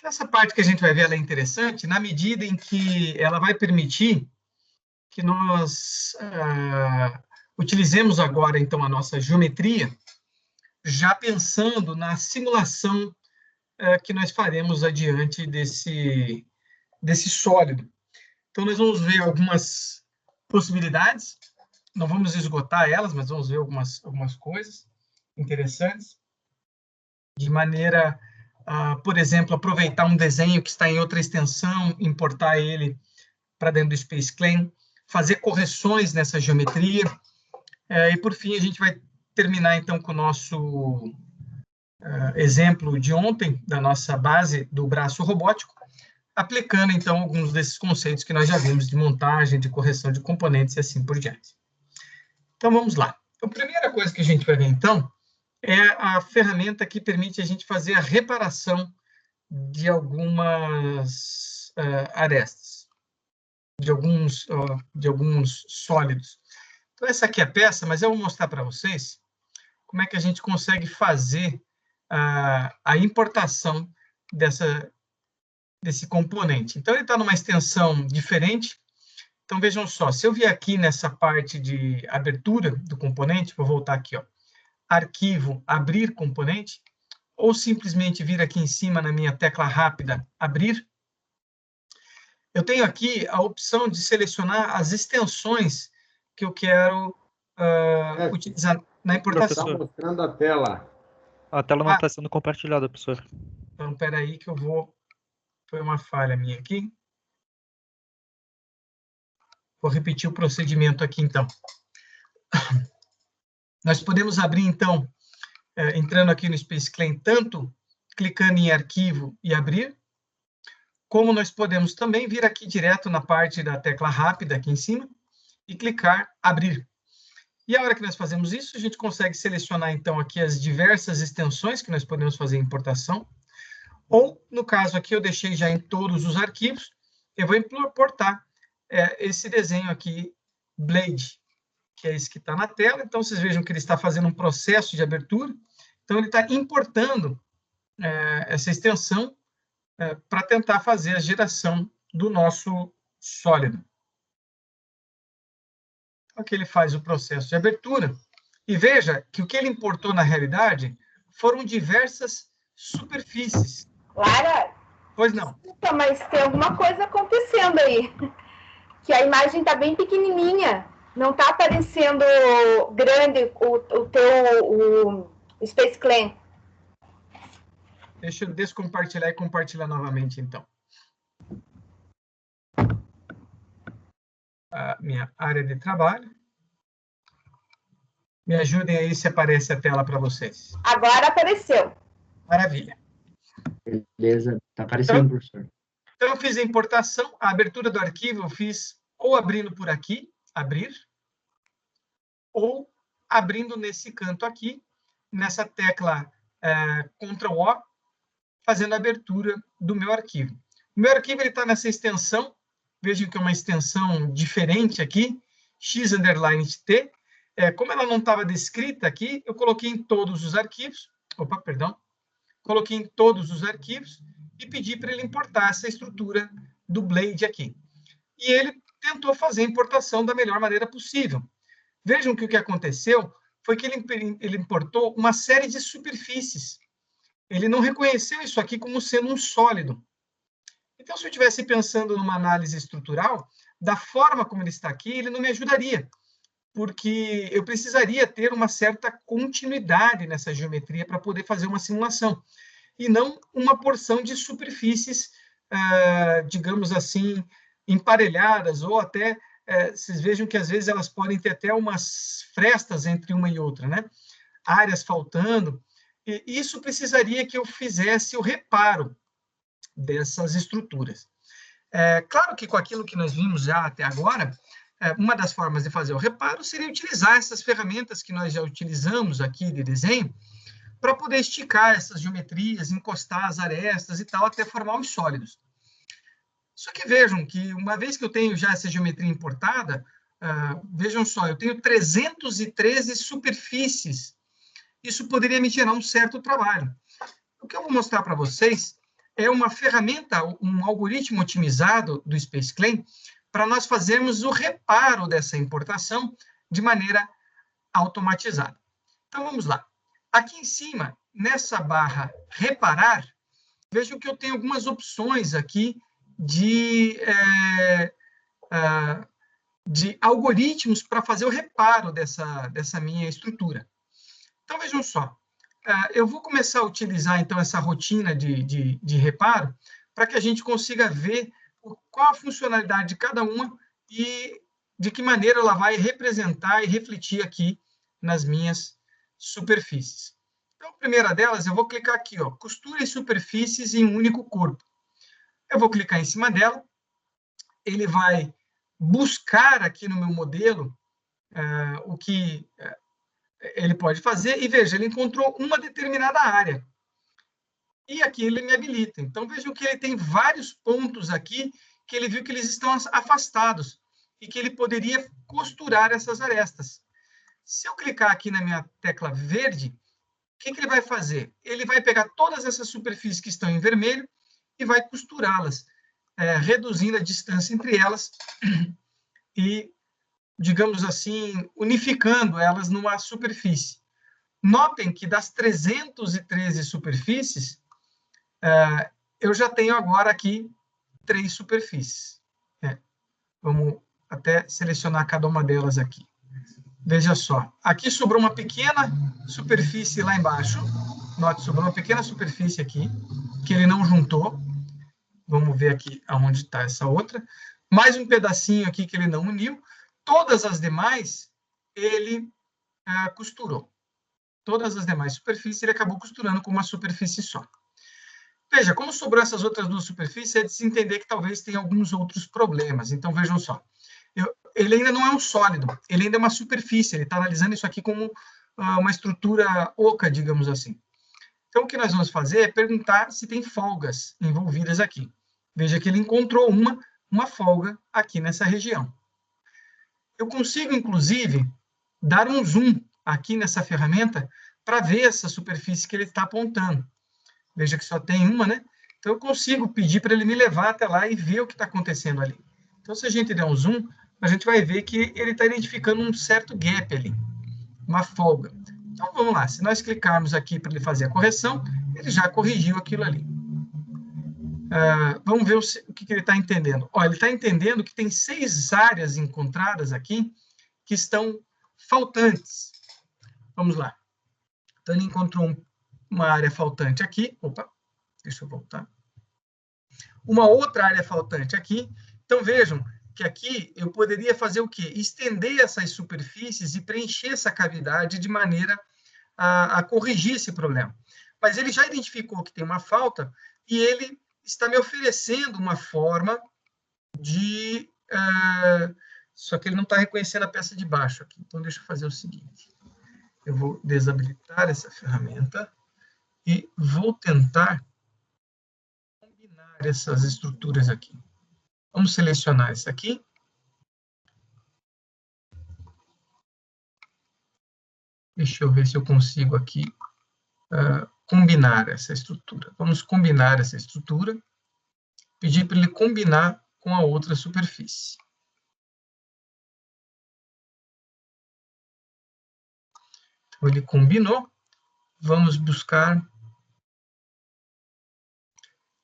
Essa parte que a gente vai ver ela é interessante na medida em que ela vai permitir que nós utilizemos agora, então, a nossa geometria, já pensando na simulação que nós faremos adiante desse sólido. Então, nós vamos ver algumas possibilidades, não vamos esgotar elas, mas vamos ver algumas coisas interessantes, de maneira, por exemplo, aproveitar um desenho que está em outra extensão, importar ele para dentro do SpaceClaim, fazer correções nessa geometria, e, por fim, a gente vai terminar, então, com o nosso exemplo de ontem, da nossa base do braço robótico, aplicando, então, alguns desses conceitos que nós já vimos de montagem, de correção de componentes e assim por diante. Então, vamos lá. A primeira coisa que a gente vai ver, então, é a ferramenta que permite a gente fazer a reparação de algumas arestas, de alguns sólidos. Então, essa aqui é a peça, mas eu vou mostrar para vocês como é que a gente consegue fazer a importação desse componente. Então, ele está numa extensão diferente. Então, vejam só, se eu vier aqui nessa parte de abertura do componente, vou voltar aqui, ó, arquivo, abrir componente, ou simplesmente vir aqui em cima na minha tecla rápida, abrir, eu tenho aqui a opção de selecionar as extensões que eu quero utilizar na importação. Está mostrando a tela. A tela não está sendo compartilhada, professor. Então, espera aí que eu vou... Foi uma falha minha aqui. Vou repetir o procedimento aqui, então. Nós podemos abrir, então, entrando aqui no SpaceClaim, tanto clicando em arquivo e abrir, como nós podemos também vir aqui direto na parte da tecla rápida aqui em cima e clicar abrir. E a hora que nós fazemos isso, a gente consegue selecionar, então, aqui as diversas extensões que nós podemos fazer importação, ou, no caso aqui, eu deixei já em todos os arquivos, eu vou importar esse desenho aqui, Blade, que é esse que está na tela. Então, vocês vejam que ele está fazendo um processo de abertura. Então, ele está importando essa extensão para tentar fazer a geração do nosso sólido. Então, aqui ele faz o processo de abertura. E veja que o que ele importou, na realidade, foram diversas superfícies. Lara? Pois não. Desculpa, mas tem alguma coisa acontecendo aí. Que a imagem está bem pequenininha. Não está aparecendo grande o teu SpaceClaim. Deixa eu descompartilhar e compartilhar novamente, então. A minha área de trabalho. Me ajudem aí se aparece a tela para vocês. Agora apareceu. Maravilha. Beleza, está aparecendo, professor. Então, eu fiz a importação, a abertura do arquivo eu fiz ou abrindo por aqui, abrir, ou abrindo nesse canto aqui, nessa tecla Ctrl+O, fazendo a abertura do meu arquivo. O meu arquivo está nessa extensão, vejam que é uma extensão diferente aqui, x_t. Como ela não estava descrita aqui, eu coloquei em todos os arquivos, coloquei em todos os arquivos e pedi para ele importar essa estrutura do Blade aqui. E ele tentou fazer a importação da melhor maneira possível. Vejam que o que aconteceu foi que ele importou uma série de superfícies. Ele não reconheceu isso aqui como sendo um sólido. Então, se eu estivesse pensando numa análise estrutural, da forma como ele está aqui, ele não me ajudaria, porque eu precisaria ter uma certa continuidade nessa geometria para poder fazer uma simulação, e não uma porção de superfícies, digamos assim, emparelhadas, ou até, vocês vejam que às vezes elas podem ter até umas frestas entre uma e outra, né? Áreas faltando, e isso precisaria que eu fizesse o reparo dessas estruturas. Claro que com aquilo que nós vimos já até agora, uma das formas de fazer o reparo seria utilizar essas ferramentas que nós já utilizamos aqui de desenho, para poder esticar essas geometrias, encostar as arestas e tal, até formar os sólidos. Só que vejam que, uma vez que eu tenho já essa geometria importada, vejam só, eu tenho 313 superfícies. Isso poderia me gerar um certo trabalho. O que eu vou mostrar para vocês é uma ferramenta, um algoritmo otimizado do SpaceClaim para nós fazermos o reparo dessa importação de maneira automatizada. Então, vamos lá. Aqui em cima, nessa barra reparar, vejam que eu tenho algumas opções aqui de algoritmos para fazer o reparo dessa minha estrutura. Então, vejam só. Eu vou começar a utilizar, então, essa rotina de reparo para que a gente consiga ver qual a funcionalidade de cada uma e de que maneira ela vai representar e refletir aqui nas minhas superfícies. Então, a primeira delas, eu vou clicar aqui, ó, costura e superfícies em um único corpo. Eu vou clicar em cima dela, ele vai buscar aqui no meu modelo o que ele pode fazer, e veja, ele encontrou uma determinada área. E aqui ele me habilita. Então, vejam que ele tem vários pontos aqui que ele viu que eles estão afastados e que ele poderia costurar essas arestas. Se eu clicar aqui na minha tecla verde, o que ele vai fazer? Ele vai pegar todas essas superfícies que estão em vermelho e vai costurá-las, reduzindo a distância entre elas e, digamos assim, unificando elas numa superfície. Notem que das 313 superfícies, eu já tenho agora aqui 3 superfícies. Vamos até selecionar cada uma delas aqui. Veja só, aqui sobrou uma pequena superfície lá embaixo. Note, sobrou uma pequena superfície aqui, que ele não juntou. Vamos ver aqui aonde está essa outra. Mais um pedacinho aqui que ele não uniu. Todas as demais, ele costurou. Todas as demais superfícies, ele acabou costurando com uma superfície só. Veja, como sobrou essas outras 2 superfícies, é de se entender que talvez tenha alguns outros problemas. Então, vejam só. Ele ainda não é um sólido, ele ainda é uma superfície, ele está analisando isso aqui como uma estrutura oca, digamos assim. Então, o que nós vamos fazer é perguntar se tem folgas envolvidas aqui. Veja que ele encontrou uma folga aqui nessa região. Eu consigo, inclusive, dar um zoom aqui nessa ferramenta para ver essa superfície que ele está apontando. Veja que só tem uma, né? Então, eu consigo pedir para ele me levar até lá e ver o que está acontecendo ali. Então, se a gente der um zoom, a gente vai ver que ele está identificando um certo gap ali, uma folga. Então, vamos lá. Se nós clicarmos aqui para ele fazer a correção, ele já corrigiu aquilo ali. Vamos ver o que ele está entendendo. Ele está entendendo que tem 6 áreas encontradas aqui que estão faltantes. Vamos lá. Então, ele encontrou uma área faltante aqui. Opa, deixa eu voltar. Uma outra área faltante aqui. Então, vejam que aqui eu poderia fazer o quê? Estender essas superfícies e preencher essa cavidade de maneira a corrigir esse problema. Mas ele já identificou que tem uma falta e ele está me oferecendo uma forma de... só que ele não está reconhecendo a peça de baixo aqui. Então, deixa eu fazer o seguinte. Eu vou desabilitar essa ferramenta e vou tentar combinar essas estruturas aqui. Vamos selecionar essa aqui. Deixa eu ver se eu consigo aqui combinar essa estrutura. Vamos combinar essa estrutura. Pedir para ele combinar com a outra superfície. Então, ele combinou. Vamos buscar.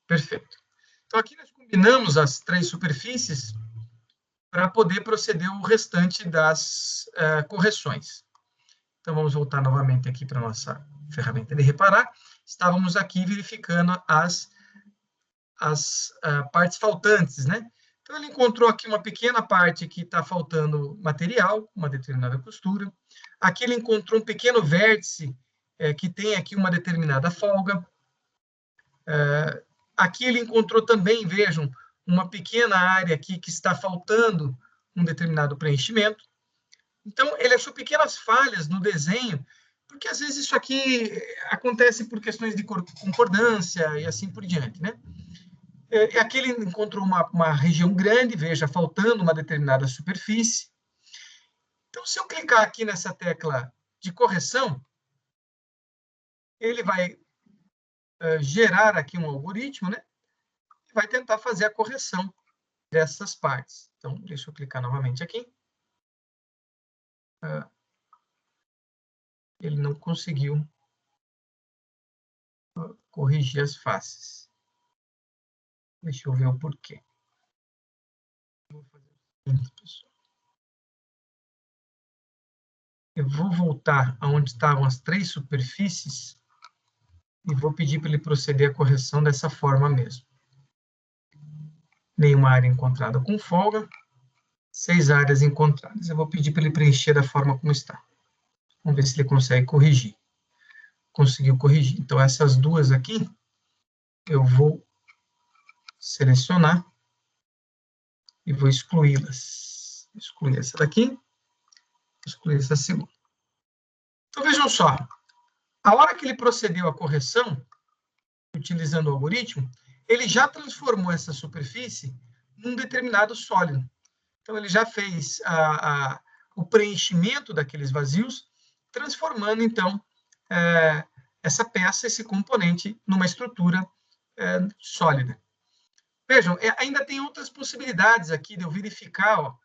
Perfeito. Então, aqui nós combinamos as 3 superfícies para poder proceder o restante das correções. Então, vamos voltar novamente aqui para a nossa ferramenta de reparar. Estávamos aqui verificando as partes faltantes, né? Então, ele encontrou aqui uma pequena parte que está faltando material, uma determinada costura. Aqui ele encontrou um pequeno vértice que tem aqui uma determinada folga. Aqui ele encontrou também, vejam, uma pequena área aqui que está faltando um determinado preenchimento. Então, ele achou pequenas falhas no desenho, porque às vezes isso aqui acontece por questões de concordância e assim por diante, né? Aqui ele encontrou uma região grande, veja, faltando uma determinada superfície. Então, se eu clicar aqui nessa tecla de correção, ele vai gerar aqui um algoritmo, né? E vai tentar fazer a correção dessas partes. Então, deixa eu clicar novamente aqui. Ele não conseguiu corrigir as faces. Deixa eu ver o porquê. Vou fazer o seguinte, pessoal. Eu vou voltar aonde estavam as 3 superfícies e vou pedir para ele proceder à correção dessa forma mesmo. Nenhuma área encontrada com folga, 6 áreas encontradas. Eu vou pedir para ele preencher da forma como está. Vamos ver se ele consegue corrigir. Conseguiu corrigir. Então, essas 2 aqui, eu vou selecionar e vou excluí-las. Excluir essa daqui, excluir essa segunda. Então, vejam só. A hora que ele procedeu à correção, utilizando o algoritmo, ele já transformou essa superfície num determinado sólido. Então, ele já fez o preenchimento daqueles vazios, transformando, então, essa peça, esse componente, numa estrutura sólida. Vejam, ainda tem outras possibilidades aqui de eu verificar, ó,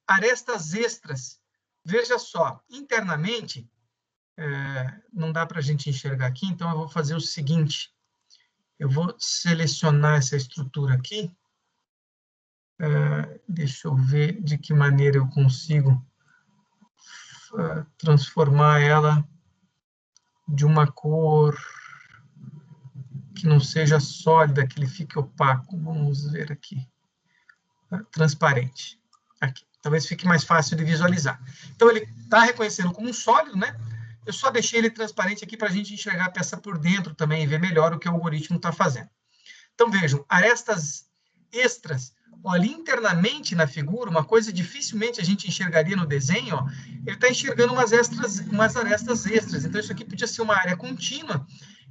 arestas extras. Veja só, internamente, não dá para a gente enxergar aqui, então eu vou fazer o seguinte. Eu vou selecionar essa estrutura aqui. Deixa eu ver de que maneira eu consigo transformar ela de uma cor que não seja sólida, que ele fique opaco. Vamos ver aqui. Transparente. Aqui. Talvez fique mais fácil de visualizar. Então, ele está reconhecendo como um sólido, né? Eu só deixei ele transparente aqui para a gente enxergar a peça por dentro também e ver melhor o que o algoritmo está fazendo. Então, vejam, arestas extras. Olha, internamente na figura, uma coisa dificilmente a gente enxergaria no desenho, ó, ele está enxergando umas arestas extras. Então, isso aqui podia ser uma área contínua,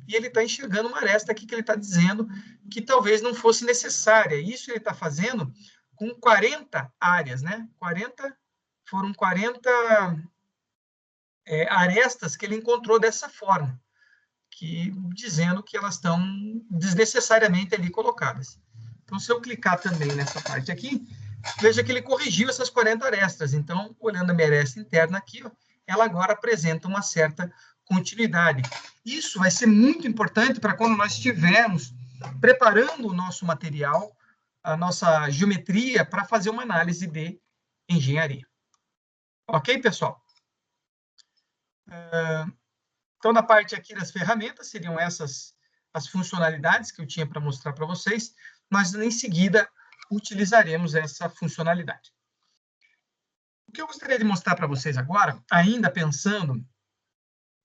e ele está enxergando uma aresta aqui que ele está dizendo que talvez não fosse necessária. Isso ele está fazendo com 40 áreas, né? Foram 40 arestas que ele encontrou dessa forma, dizendo que elas estão desnecessariamente ali colocadas. Então, se eu clicar também nessa parte aqui, veja que ele corrigiu essas 40 arestas. Então, olhando a minha aresta interna aqui, ó, ela agora apresenta uma certa continuidade. Isso vai ser muito importante para quando nós estivermos preparando o nosso material, a nossa geometria, para fazer uma análise de engenharia. Ok, pessoal? Então, na parte aqui das ferramentas, seriam essas as funcionalidades que eu tinha para mostrar para vocês. Nós, em seguida, utilizaremos essa funcionalidade. O que eu gostaria de mostrar para vocês agora, ainda pensando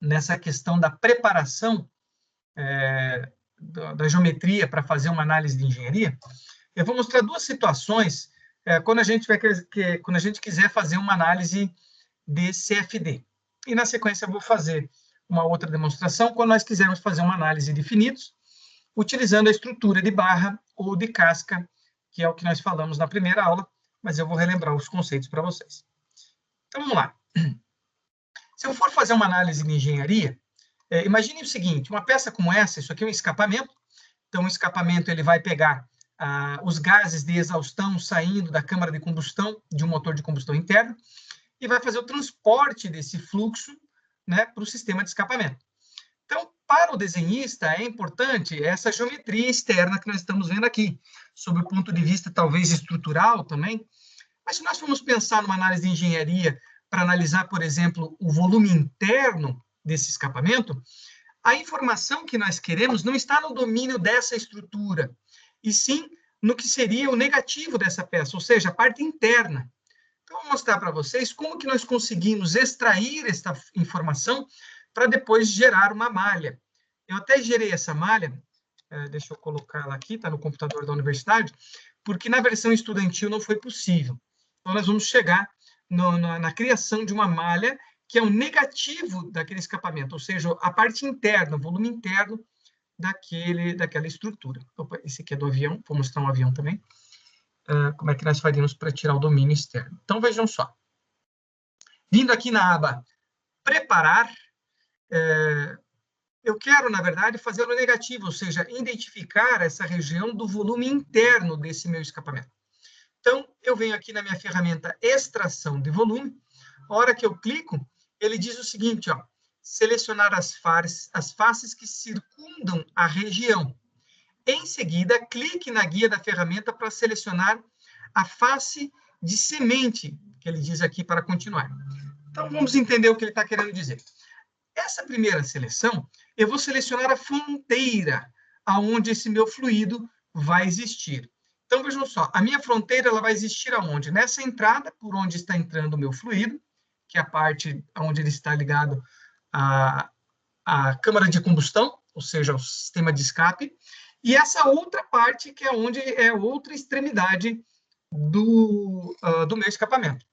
nessa questão da preparação da geometria para fazer uma análise de engenharia, eu vou mostrar 2 situações quando a gente quiser fazer uma análise de CFD. E, na sequência, eu vou fazer uma outra demonstração quando nós quisermos fazer uma análise de finitos, utilizando a estrutura de barra ou de casca, que é o que nós falamos na primeira aula, mas eu vou relembrar os conceitos para vocês. Então, vamos lá. Se eu for fazer uma análise de engenharia, imagine o seguinte, uma peça como essa, isso aqui é um escapamento. Então, o escapamento ele vai pegar os gases de exaustão saindo da câmara de combustão de um motor de combustão interno e vai fazer o transporte desse fluxo, né, para o sistema de escapamento. Então, para o desenhista, é importante essa geometria externa que nós estamos vendo aqui, sob o ponto de vista, talvez, estrutural também. Mas se nós formos pensar numa análise de engenharia para analisar, por exemplo, o volume interno desse escapamento, a informação que nós queremos não está no domínio dessa estrutura, e sim no que seria o negativo dessa peça, ou seja, a parte interna. Então, eu vou mostrar para vocês como que nós conseguimos extrair esta informação para depois gerar uma malha. Eu até gerei essa malha, deixa eu colocar ela aqui, está no computador da universidade, porque na versão estudantil não foi possível. Então, nós vamos chegar na criação de uma malha que é o negativo daquele escapamento, ou seja, a parte interna, o volume interno daquela estrutura. Opa, esse aqui é do avião, vou mostrar um avião também. Como é que nós faríamos para tirar o domínio externo. Então, vejam só. Vindo aqui na aba Preparar, eu quero, na verdade, fazer o negativo, ou seja, identificar essa região do volume interno desse meu escapamento. Então, eu venho aqui na minha ferramenta extração de volume. A hora que eu clico, ele diz o seguinte, ó, selecionar as faces que circundam a região. Em seguida, clique na guia da ferramenta para selecionar a face de semente, que ele diz aqui para continuar. Então, vamos entender o que ele está querendo dizer. Essa primeira seleção, eu vou selecionar a fronteira aonde esse meu fluido vai existir. Então, vejam só, a minha fronteira ela vai existir aonde? Nessa entrada, por onde está entrando o meu fluido, que é a parte onde ele está ligado à câmara de combustão, ou seja, ao sistema de escape, e essa outra parte que é onde é outra extremidade do meu escapamento.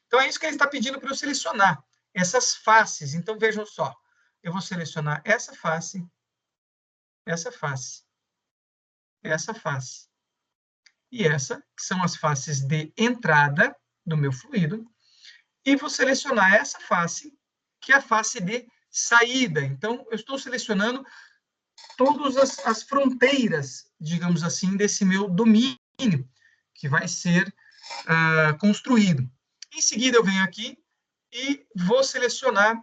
Então, é isso que ele está pedindo para eu selecionar, essas faces. Então, vejam só, eu vou selecionar essa face, essa face, essa face, e essa, que são as faces de entrada do meu fluido, e vou selecionar essa face, que é a face de saída. Então, eu estou selecionando todas as fronteiras, digamos assim, desse meu domínio, que vai ser construído. Em seguida, eu venho aqui e vou selecionar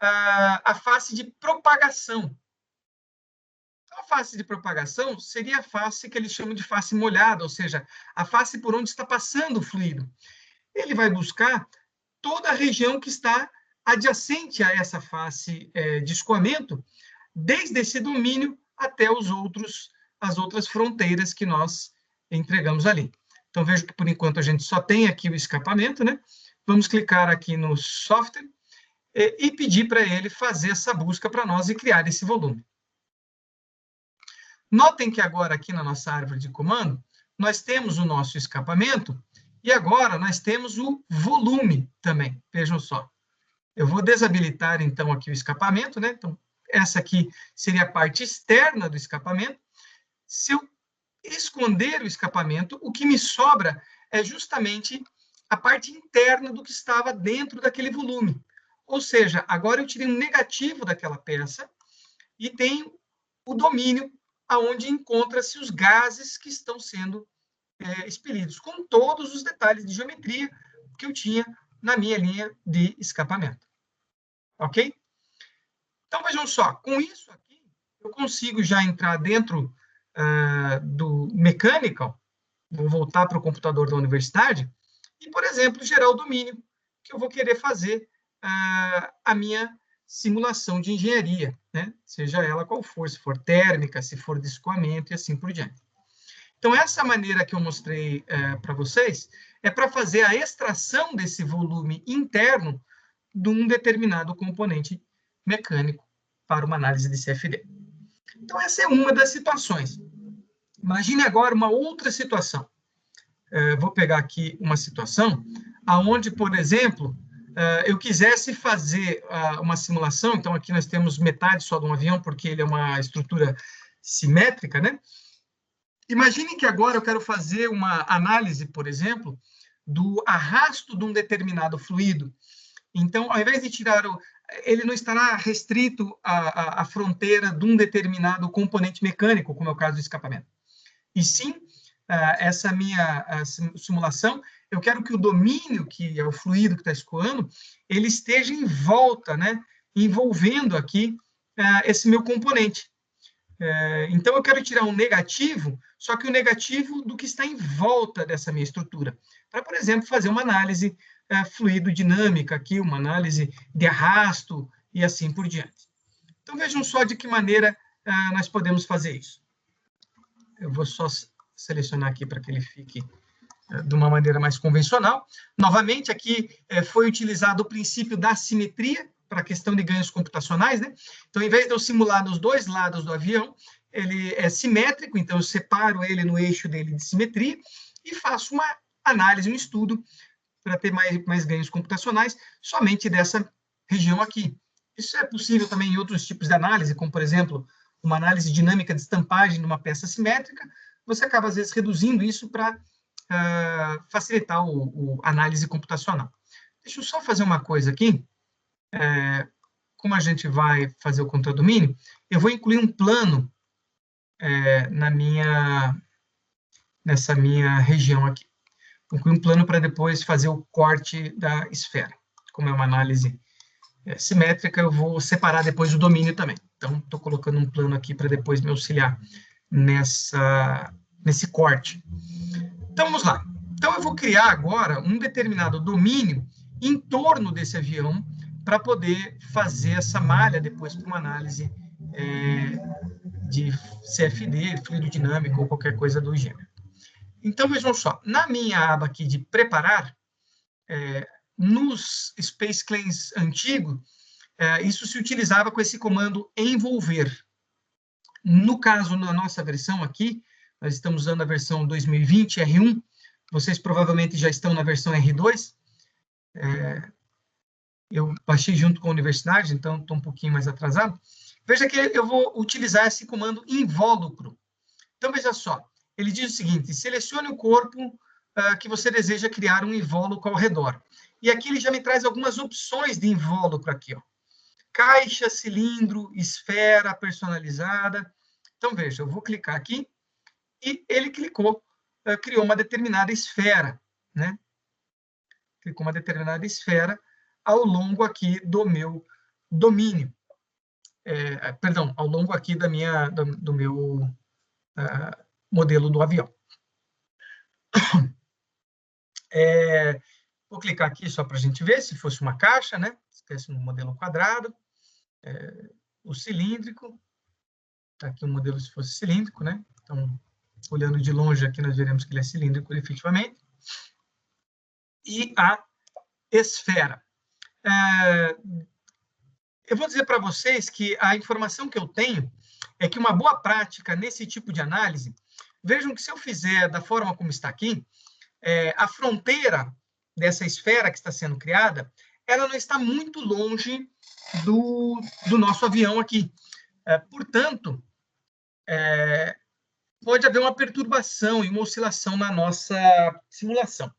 a face de propagação. A face de propagação seria a face que eles chamam de face molhada, ou seja, a face por onde está passando o fluido. Ele vai buscar toda a região que está adjacente a essa face de escoamento, desde esse domínio até as outras fronteiras que nós entregamos ali. Então, vejo que, por enquanto, a gente só tem aqui o escapamento, né? Vamos clicar aqui no software e pedir para ele fazer essa busca para nós e criar esse volume. Notem que agora, aqui na nossa árvore de comando, nós temos o nosso escapamento e agora nós temos o volume também. Vejam só. Eu vou desabilitar, então, aqui o escapamento, né? Então, essa aqui seria a parte externa do escapamento. Se eu esconder o escapamento, o que me sobra é justamente a parte interna do que estava dentro daquele volume. Ou seja, agora eu tirei um negativo daquela peça e tenho o domínio aonde encontra-se os gases que estão sendo expelidos, com todos os detalhes de geometria que eu tinha na minha linha de escapamento. Ok? Então, vejam só, com isso aqui, eu consigo já entrar dentro do Mechanical, vou voltar para o computador da universidade, e, por exemplo, gerar o domínio que eu vou querer fazer a minha simulação de engenharia, né? Seja ela qual for, se for térmica, se for de escoamento e assim por diante. Então, essa maneira que eu mostrei para vocês é para fazer a extração desse volume interno de um determinado componente mecânico para uma análise de CFD. Então, essa é uma das situações. Imagine agora uma outra situação. Vou pegar aqui uma situação onde, por exemplo, eu quisesse fazer uma simulação. Então, aqui nós temos metade só de um avião, porque ele é uma estrutura simétrica, né? Imagine que agora eu quero fazer uma análise, por exemplo, do arrasto de um determinado fluido. Então, ao invés de tirar ele não estará restrito à fronteira de um determinado componente mecânico, como é o caso do escapamento. E sim, essa minha simulação, eu quero que o domínio, que é o fluido que está escoando, ele esteja em volta, né, envolvendo aqui esse meu componente. Então, eu quero tirar um negativo, só que o negativo do que está em volta dessa minha estrutura. Para, por exemplo, fazer uma análise fluidodinâmica aqui, uma análise de arrasto e assim por diante. Então, vejam só de que maneira nós podemos fazer isso. Eu vou só selecionar aqui para que ele fique de uma maneira mais convencional. Novamente, aqui foi utilizado o princípio da simetria para a questão de ganhos computacionais, né? Então, em vez de eu simular nos dois lados do avião, ele é simétrico, então eu separo ele no eixo dele de simetria e faço uma análise, um estudo para ter mais ganhos computacionais somente dessa região aqui. Isso é possível também em outros tipos de análise, como, por exemplo, uma análise dinâmica de estampagem de uma peça simétrica. Você acaba, às vezes, reduzindo isso para facilitar a análise computacional. Deixa eu só fazer uma coisa aqui. como a gente vai fazer o contradomínio, eu vou incluir um plano nessa minha região aqui. Vou incluir um plano para depois fazer o corte da esfera. Como é uma análise simétrica, eu vou separar depois o domínio também. Então, estou colocando um plano aqui para depois me auxiliar nesse corte. Então, vamos lá. Então, eu vou criar agora um determinado domínio em torno desse avião para poder fazer essa malha depois para uma análise de CFD, fluido dinâmico ou qualquer coisa do gênero. Então, vejam só. Na minha aba aqui de preparar, nos Space Claims antigos, isso se utilizava com esse comando envolver. No caso, na nossa versão aqui, nós estamos usando a versão 2020 R1, vocês provavelmente já estão na versão R2. Eu baixei junto com a universidade, então estou um pouquinho mais atrasado. Veja que eu vou utilizar esse comando invólucro. Então, veja só, ele diz o seguinte: selecione o corpo que você deseja criar um invólucro ao redor. E aqui ele já me traz algumas opções de invólucro aqui, ó. Caixa, cilindro, esfera personalizada. Então, veja, eu vou clicar aqui e ele clicou, criou uma determinada esfera, né? Clicou uma determinada esfera ao longo aqui do meu domínio. Perdão, ao longo aqui do meu modelo do avião. Vou clicar aqui só para a gente ver, se fosse uma caixa, né? Esquece no modelo quadrado. O cilíndrico. Está aqui o modelo se fosse cilíndrico, né? Então, olhando de longe aqui, nós veremos que ele é cilíndrico efetivamente. E a esfera. Eu vou dizer para vocês que a informação que eu tenho é que uma boa prática nesse tipo de análise, vejam que se eu fizer da forma como está aqui, a fronteira dessa esfera que está sendo criada, ela não está muito longe do nosso avião aqui. Portanto, pode haver uma perturbação e uma oscilação na nossa simulação.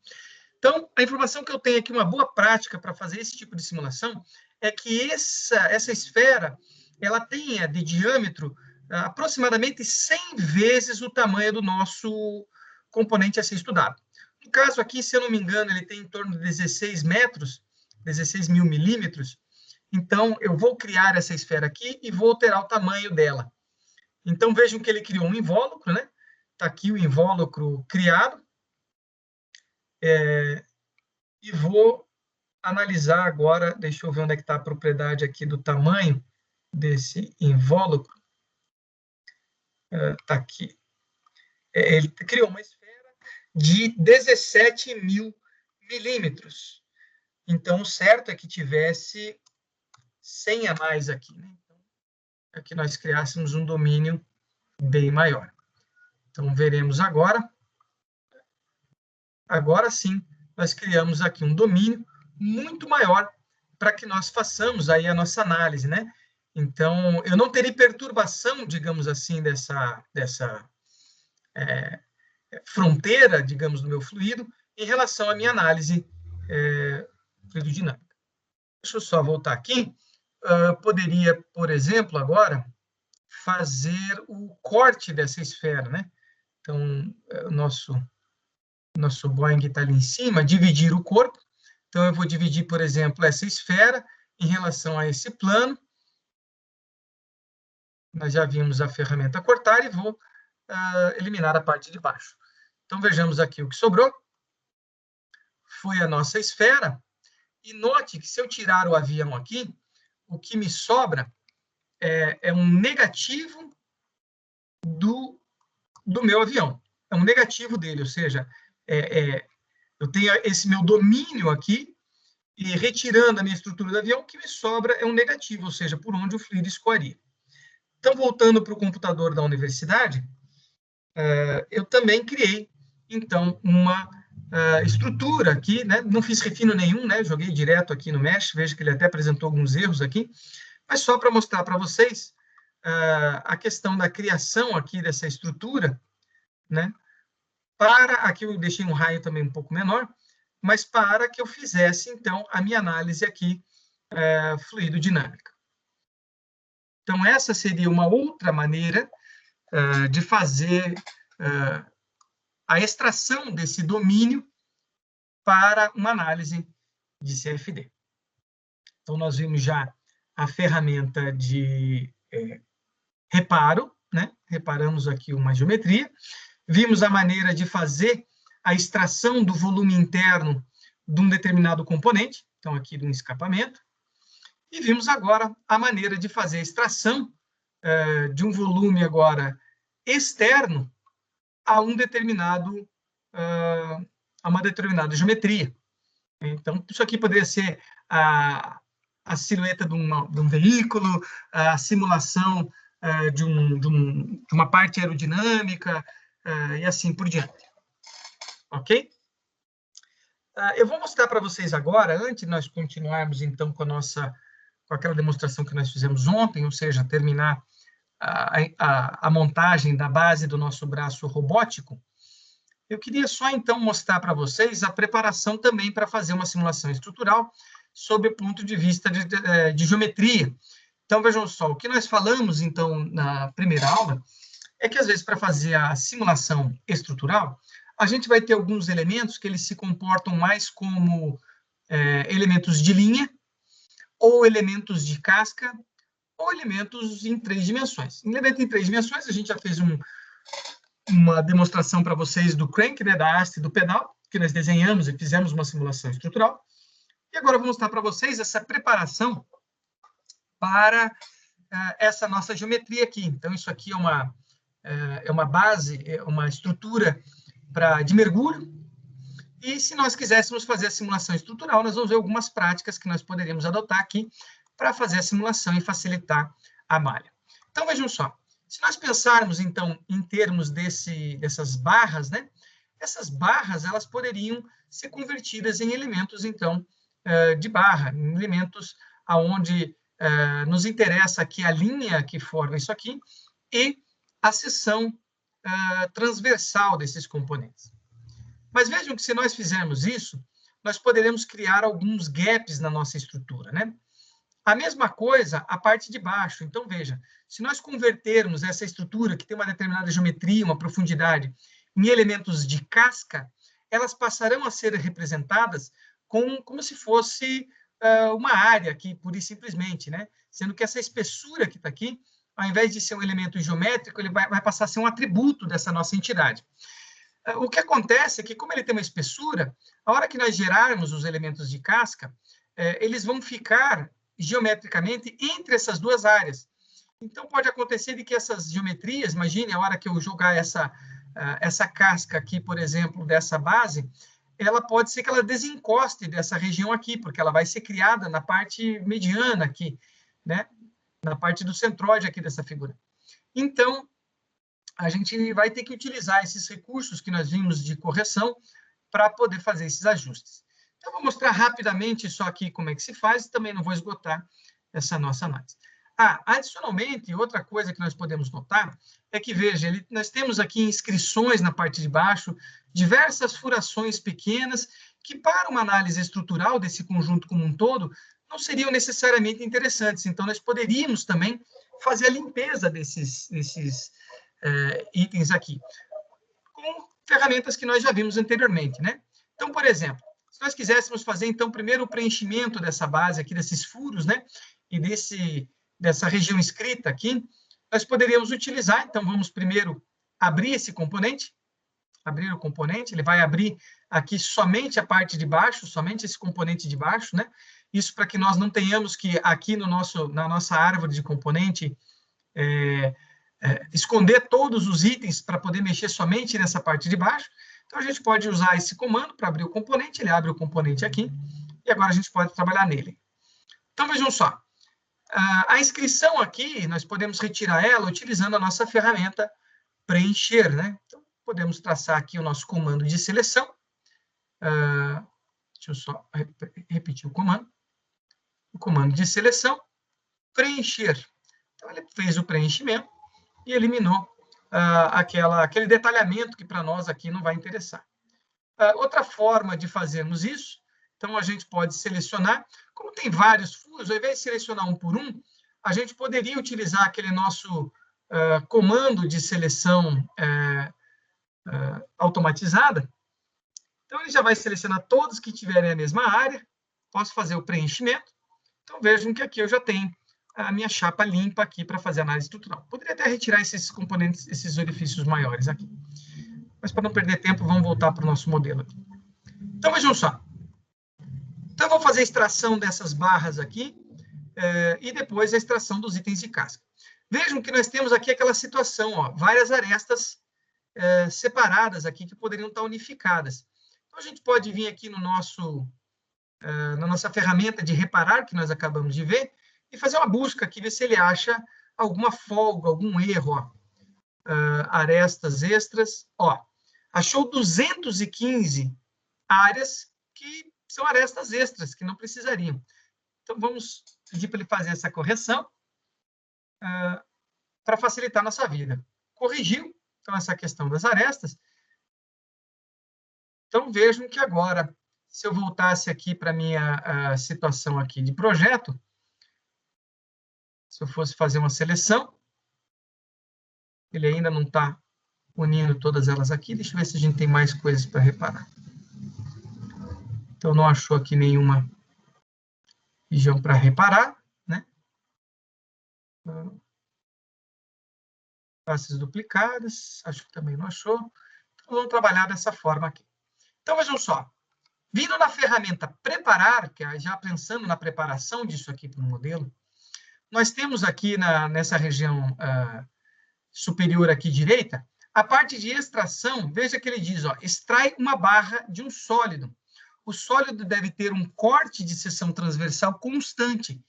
Então, a informação que eu tenho aqui, uma boa prática para fazer esse tipo de simulação, é que essa esfera, ela tenha de diâmetro aproximadamente 100 vezes o tamanho do nosso componente a ser estudado. No caso aqui, se eu não me engano, ele tem em torno de 16 metros, 16 mil milímetros. Então, eu vou criar essa esfera aqui e vou alterar o tamanho dela. Então, vejam que ele criou um invólucro, né? Está aqui o invólucro criado. E vou analisar agora, deixa eu ver onde é que está a propriedade aqui do tamanho desse invólucro. Está aqui. Ele criou uma esfera de 17 mil milímetros. Então, o certo é que tivesse 100 a mais aqui, né? Então, é que nós criássemos um domínio bem maior. Então, veremos agora. Agora sim, nós criamos aqui um domínio muito maior para que nós façamos aí a nossa análise, né? Então, eu não terei perturbação, digamos assim, dessa fronteira, digamos, do meu fluido em relação à minha análise fluidodinâmica. Deixa eu só voltar aqui. Poderia, por exemplo, agora, fazer o corte dessa esfera, né? Então, o nosso Boeing está ali em cima, dividir o corpo. Então, eu vou dividir, por exemplo, essa esfera em relação a esse plano. Nós já vimos a ferramenta cortar e vou eliminar a parte de baixo. Então, vejamos aqui o que sobrou. Foi a nossa esfera. E note que se eu tirar o avião aqui, o que me sobra é um negativo do meu avião. É um negativo dele, ou seja, eu tenho esse meu domínio aqui, e retirando a minha estrutura do avião, o que me sobra é um negativo, ou seja, por onde o fluido escoaria. Então, voltando para o computador da universidade, eu também criei, então, uma estrutura aqui, né? Não fiz refino nenhum, né? Joguei direto aqui no Mesh, veja que ele até apresentou alguns erros aqui, mas só para mostrar para vocês a questão da criação aqui dessa estrutura, né? Aqui eu deixei um raio também um pouco menor, mas para que eu fizesse, então, a minha análise aqui fluidodinâmica. Então, essa seria uma outra maneira de fazer a extração desse domínio para uma análise de CFD. Então, nós vimos já a ferramenta de reparo, né? Reparamos aqui uma geometria. Vimos a maneira de fazer a extração do volume interno de um determinado componente, então aqui de um escapamento. E vimos agora a maneira de fazer a extração de um volume agora externo a uma determinada geometria. Então, isso aqui poderia ser a silhueta de um veículo, a simulação de uma parte aerodinâmica e assim por diante. Ok? Eu vou mostrar para vocês agora, antes de nós continuarmos, então, com aquela demonstração que nós fizemos ontem, ou seja, terminar a montagem da base do nosso braço robótico, eu queria só, então, mostrar para vocês a preparação também para fazer uma simulação estrutural sob o ponto de vista de geometria. Então, vejam só, o que nós falamos, então, na primeira aula, é que, às vezes, para fazer a simulação estrutural, a gente vai ter alguns elementos que eles se comportam mais como elementos de linha, ou elementos de casca, ou elementos em 3 dimensões. Em elemento em 3 dimensões, a gente já fez uma demonstração para vocês do crank, né, da haste do pedal, que nós desenhamos e fizemos uma simulação estrutural. E agora eu vou mostrar para vocês essa preparação para essa nossa geometria aqui. Então, isso aqui é uma base, é uma estrutura de mergulho. E se nós quiséssemos fazer a simulação estrutural, nós vamos ver algumas práticas que nós poderíamos adotar aqui para fazer a simulação e facilitar a malha. Então, vejam só. Se nós pensarmos, então, em termos dessas barras, né? Essas barras, elas poderiam ser convertidas em elementos, então, de barra, em elementos onde nos interessa aqui a linha que forma isso aqui e a seção transversal desses componentes. Mas vejam que se nós fizermos isso, nós poderemos criar alguns gaps na nossa estrutura, né? A mesma coisa a parte de baixo. Então, veja, se nós convertermos essa estrutura, que tem uma determinada geometria, uma profundidade, em elementos de casca, elas passarão a ser representadas como se fosse uma área aqui, pura e simplesmente, né? Sendo que essa espessura que está aqui, ao invés de ser um elemento geométrico, ele vai passar a ser um atributo dessa nossa entidade. O que acontece é que, como ele tem uma espessura, a hora que nós gerarmos os elementos de casca, eles vão ficar geometricamente entre essas duas áreas. Então, pode acontecer de que essas geometrias, imagine a hora que eu jogar essa casca aqui, por exemplo, dessa base, ela pode ser que ela desencoste dessa região aqui, porque ela vai ser criada na parte mediana aqui, né? Na parte do centroide aqui dessa figura. Então, a gente vai ter que utilizar esses recursos que nós vimos de correção para poder fazer esses ajustes. Eu vou mostrar rapidamente só aqui como é que se faz, e também não vou esgotar essa nossa análise. Adicionalmente, outra coisa que nós podemos notar é que, veja, nós temos aqui inscrições na parte de baixo, diversas furações pequenas, que para uma análise estrutural desse conjunto como um todo, não seriam necessariamente interessantes. Então, nós poderíamos também fazer a limpeza desses itens aqui, com ferramentas que nós já vimos anteriormente, né? Então, por exemplo, se nós quiséssemos fazer, então, primeiro o preenchimento dessa base aqui, desses furos, né? E dessa região escrita aqui, nós poderíamos utilizar, então, vamos primeiro abrir esse componente, abrir o componente, ele vai abrir aqui somente a parte de baixo, somente esse componente de baixo, né? Isso para que nós não tenhamos que, aqui na nossa árvore de componente, esconder todos os itens para poder mexer somente nessa parte de baixo. Então, a gente pode usar esse comando para abrir o componente, ele abre o componente aqui, e agora a gente pode trabalhar nele. Então, vejam só. A inscrição aqui, nós podemos retirar ela utilizando a nossa ferramenta preencher, né? Então, podemos traçar aqui o nosso comando de seleção. Deixa eu só repetir o comando. O comando de seleção, preencher. Então, ele fez o preenchimento e eliminou aquele detalhamento que para nós aqui não vai interessar. Outra forma de fazermos isso, então a gente pode selecionar, como tem vários furos, ao invés de selecionar um por um, a gente poderia utilizar aquele nosso comando de seleção automatizada. Então, ele já vai selecionar todos que tiverem a mesma área. Posso fazer o preenchimento. Então, vejam que aqui eu já tenho a minha chapa limpa aqui para fazer análise estrutural. Poderia até retirar esses componentes, esses orifícios maiores aqui. Mas, para não perder tempo, vamos voltar para o nosso modelo aqui. Então, vejam só. Então, eu vou fazer a extração dessas barras aqui e depois a extração dos itens de casca. Vejam que nós temos aqui aquela situação, ó, várias arestas separadas aqui que poderiam estar unificadas. Então, a gente pode vir aqui no na nossa ferramenta de reparar, que nós acabamos de ver, e fazer uma busca aqui, ver se ele acha alguma folga, algum erro. Ó. Arestas extras. Ó, achou 215 áreas que são arestas extras, que não precisariam. Então, vamos pedir para ele fazer essa correção para facilitar a nossa vida. Corrigiu, então, essa questão das arestas. Então, vejam que agora, se eu voltasse aqui para a minha situação aqui de projeto, se eu fosse fazer uma seleção, ele ainda não está unindo todas elas aqui. Deixa eu ver se a gente tem mais coisas para reparar. Então, não achou aqui nenhuma região para reparar, né? Faces duplicadas, acho que também não achou. Então, vamos trabalhar dessa forma aqui. Então, vejam só. Vindo na ferramenta preparar, que é já pensando na preparação disso aqui para o modelo, nós temos aqui nessa região superior aqui direita, a parte de extração, veja que ele diz, ó, extrai uma barra de um sólido. O sólido deve ter um corte de seção transversal constante.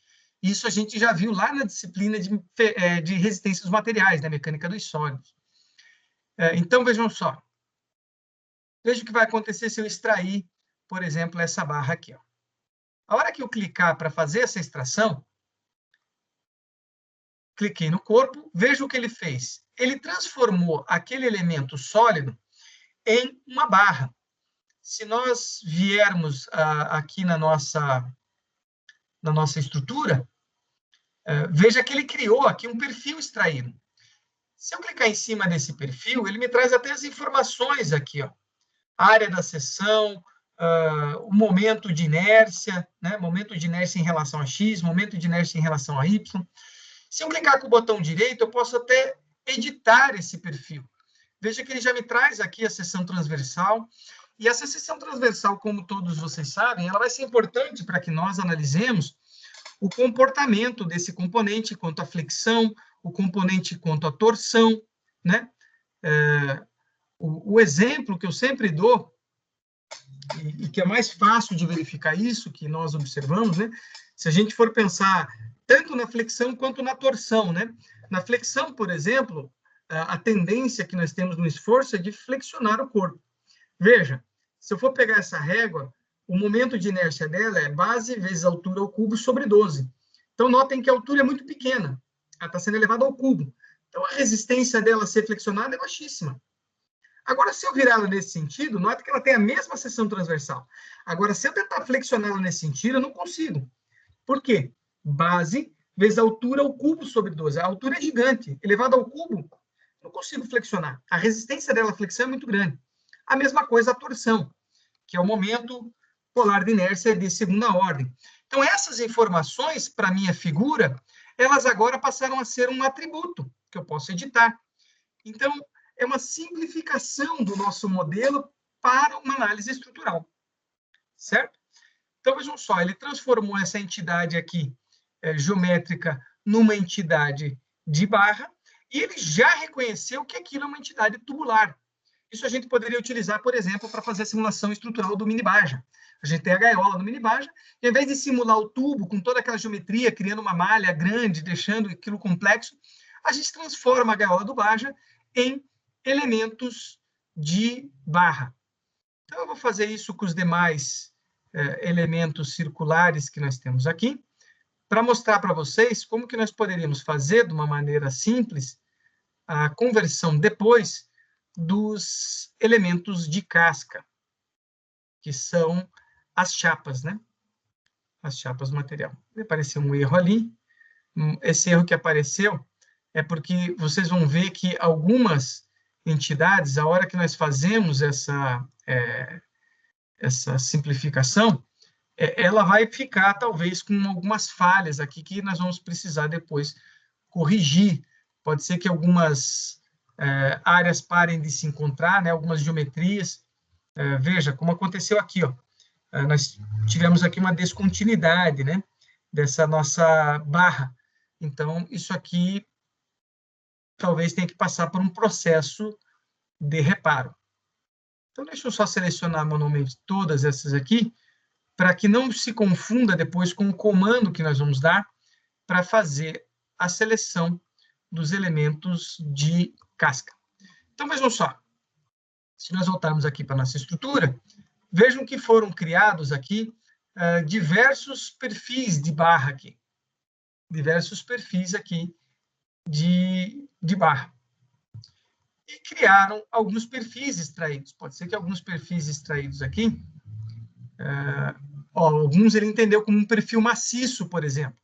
Isso a gente já viu lá na disciplina de resistência dos materiais, da mecânica dos sólidos. Então, vejam só. Veja o que vai acontecer se eu extrair, por exemplo, essa barra aqui. Ó. A hora que eu clicar para fazer essa extração, cliquei no corpo, veja o que ele fez. Ele transformou aquele elemento sólido em uma barra. Se nós viermos aqui na nossa estrutura, veja que ele criou aqui um perfil extraído. Se eu clicar em cima desse perfil, ele me traz até as informações aqui, ó. Área da seção, o momento de inércia, né? Momento de inércia em relação a X, momento de inércia em relação a Y. Se eu clicar com o botão direito, eu posso até editar esse perfil. Veja que ele já me traz aqui a seção transversal. E essa seção transversal, como todos vocês sabem, ela vai ser importante para que nós analisemos o comportamento desse componente quanto à flexão, o componente quanto à torção, né? O exemplo que eu sempre dou, e que é mais fácil de verificar isso, que nós observamos, né? Se a gente for pensar tanto na flexão quanto na torção, né? Na flexão, por exemplo, a tendência que nós temos no esforço é de flexionar o corpo. Veja, se eu for pegar essa régua, o momento de inércia dela é base vezes altura ao cubo sobre 12. Então, notem que a altura é muito pequena. Ela está sendo elevada ao cubo. Então, a resistência dela ser flexionada é baixíssima. Agora, se eu virar ela nesse sentido, note que ela tem a mesma seção transversal. Agora, se eu tentar flexioná-la nesse sentido, eu não consigo. Por quê? Base vezes altura ao cubo sobre 12. A altura é gigante. Elevada ao cubo, não consigo flexionar. A resistência dela à flexão é muito grande. A mesma coisa a torção, que é o momento polar de inércia de segunda ordem. Então, essas informações, para a minha figura, elas agora passaram a ser um atributo que eu posso editar. Então, é uma simplificação do nosso modelo para uma análise estrutural. Certo? Então, vejam só, ele transformou essa entidade aqui, geométrica, numa entidade de barra, e ele já reconheceu que aquilo é uma entidade tubular. Isso a gente poderia utilizar, por exemplo, para fazer a simulação estrutural do mini-baja. A gente tem a gaiola no mini-baja, e ao invés de simular o tubo com toda aquela geometria, criando uma malha grande, deixando aquilo complexo, a gente transforma a gaiola do baja em elementos de barra. Então, eu vou fazer isso com os demais elementos circulares que nós temos aqui, para mostrar para vocês como que nós poderíamos fazer, de uma maneira simples, a conversão depois dos elementos de casca, que são as chapas, né? As chapas do material. Apareceu um erro ali, esse erro que apareceu é porque vocês vão ver que algumas entidades, a hora que nós fazemos essa simplificação, ela vai ficar, talvez, com algumas falhas aqui que nós vamos precisar depois corrigir. Pode ser que algumas áreas parem de se encontrar, né? Algumas geometrias. Veja, como aconteceu aqui, ó. Nós tivemos aqui uma descontinuidade, né? Dessa nossa barra. Então, isso aqui talvez tenha que passar por um processo de reparo. Então, deixa eu só selecionar manualmente todas essas aqui, para que não se confunda depois com o comando que nós vamos dar para fazer a seleção dos elementos de casca. Então, vejam só. Se nós voltarmos aqui para a nossa estrutura, vejam que foram criados aqui diversos perfis de barra aqui. Diversos perfis aqui de barra. E criaram alguns perfis extraídos. Pode ser que alguns perfis extraídos aqui, alguns ele entendeu como um perfil maciço, por exemplo.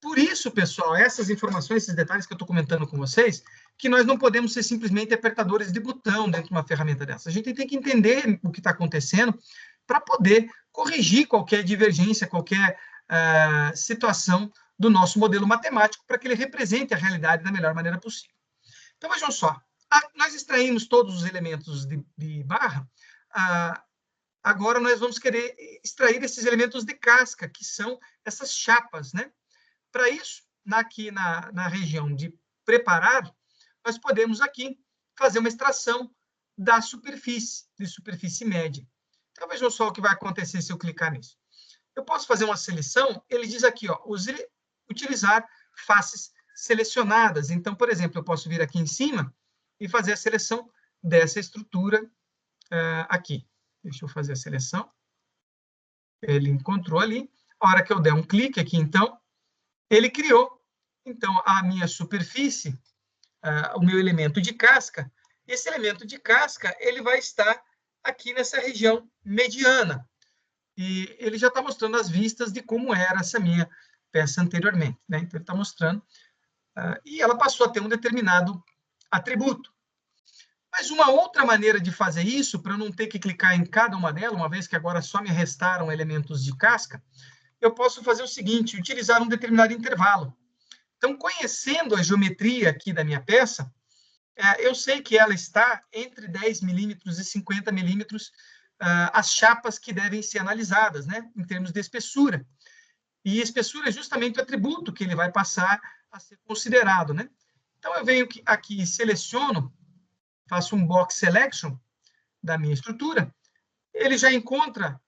Por isso, pessoal, essas informações, esses detalhes que eu estou comentando com vocês, que nós não podemos ser simplesmente apertadores de botão dentro de uma ferramenta dessa. A gente tem que entender o que está acontecendo para poder corrigir qualquer divergência, qualquer situação do nosso modelo matemático para que ele represente a realidade da melhor maneira possível. Então, vejam só. Nós extraímos todos os elementos de barra. Agora, nós vamos querer extrair esses elementos de casca, que são essas chapas, né? Para isso, aqui na região de preparar, nós podemos aqui fazer uma extração da superfície, de superfície média. Então, vejam só o que vai acontecer se eu clicar nisso. Eu posso fazer uma seleção, ele diz aqui, ó, utilizar faces selecionadas. Então, por exemplo, eu posso vir aqui em cima e fazer a seleção dessa estrutura aqui. Deixa eu fazer a seleção. Ele encontrou ali. A hora que eu der um clique aqui, então, ele criou, então, a minha superfície, o meu elemento de casca. Esse elemento de casca, ele vai estar aqui nessa região mediana. E ele já está mostrando as vistas de como era essa minha peça anteriormente, né? Então, ele está mostrando. E ela passou a ter um determinado atributo. Mas uma outra maneira de fazer isso, para eu não ter que clicar em cada uma delas, uma vez que agora só me restaram elementos de casca, eu posso fazer o seguinte, utilizar um determinado intervalo. Então, conhecendo a geometria aqui da minha peça, eu sei que ela está entre 10 milímetros e 50 milímetros, as chapas que devem ser analisadas, né, em termos de espessura. E espessura é justamente o atributo que ele vai passar a ser considerado, né? Então, eu venho aqui e seleciono, faço um box selection da minha estrutura, ele já encontra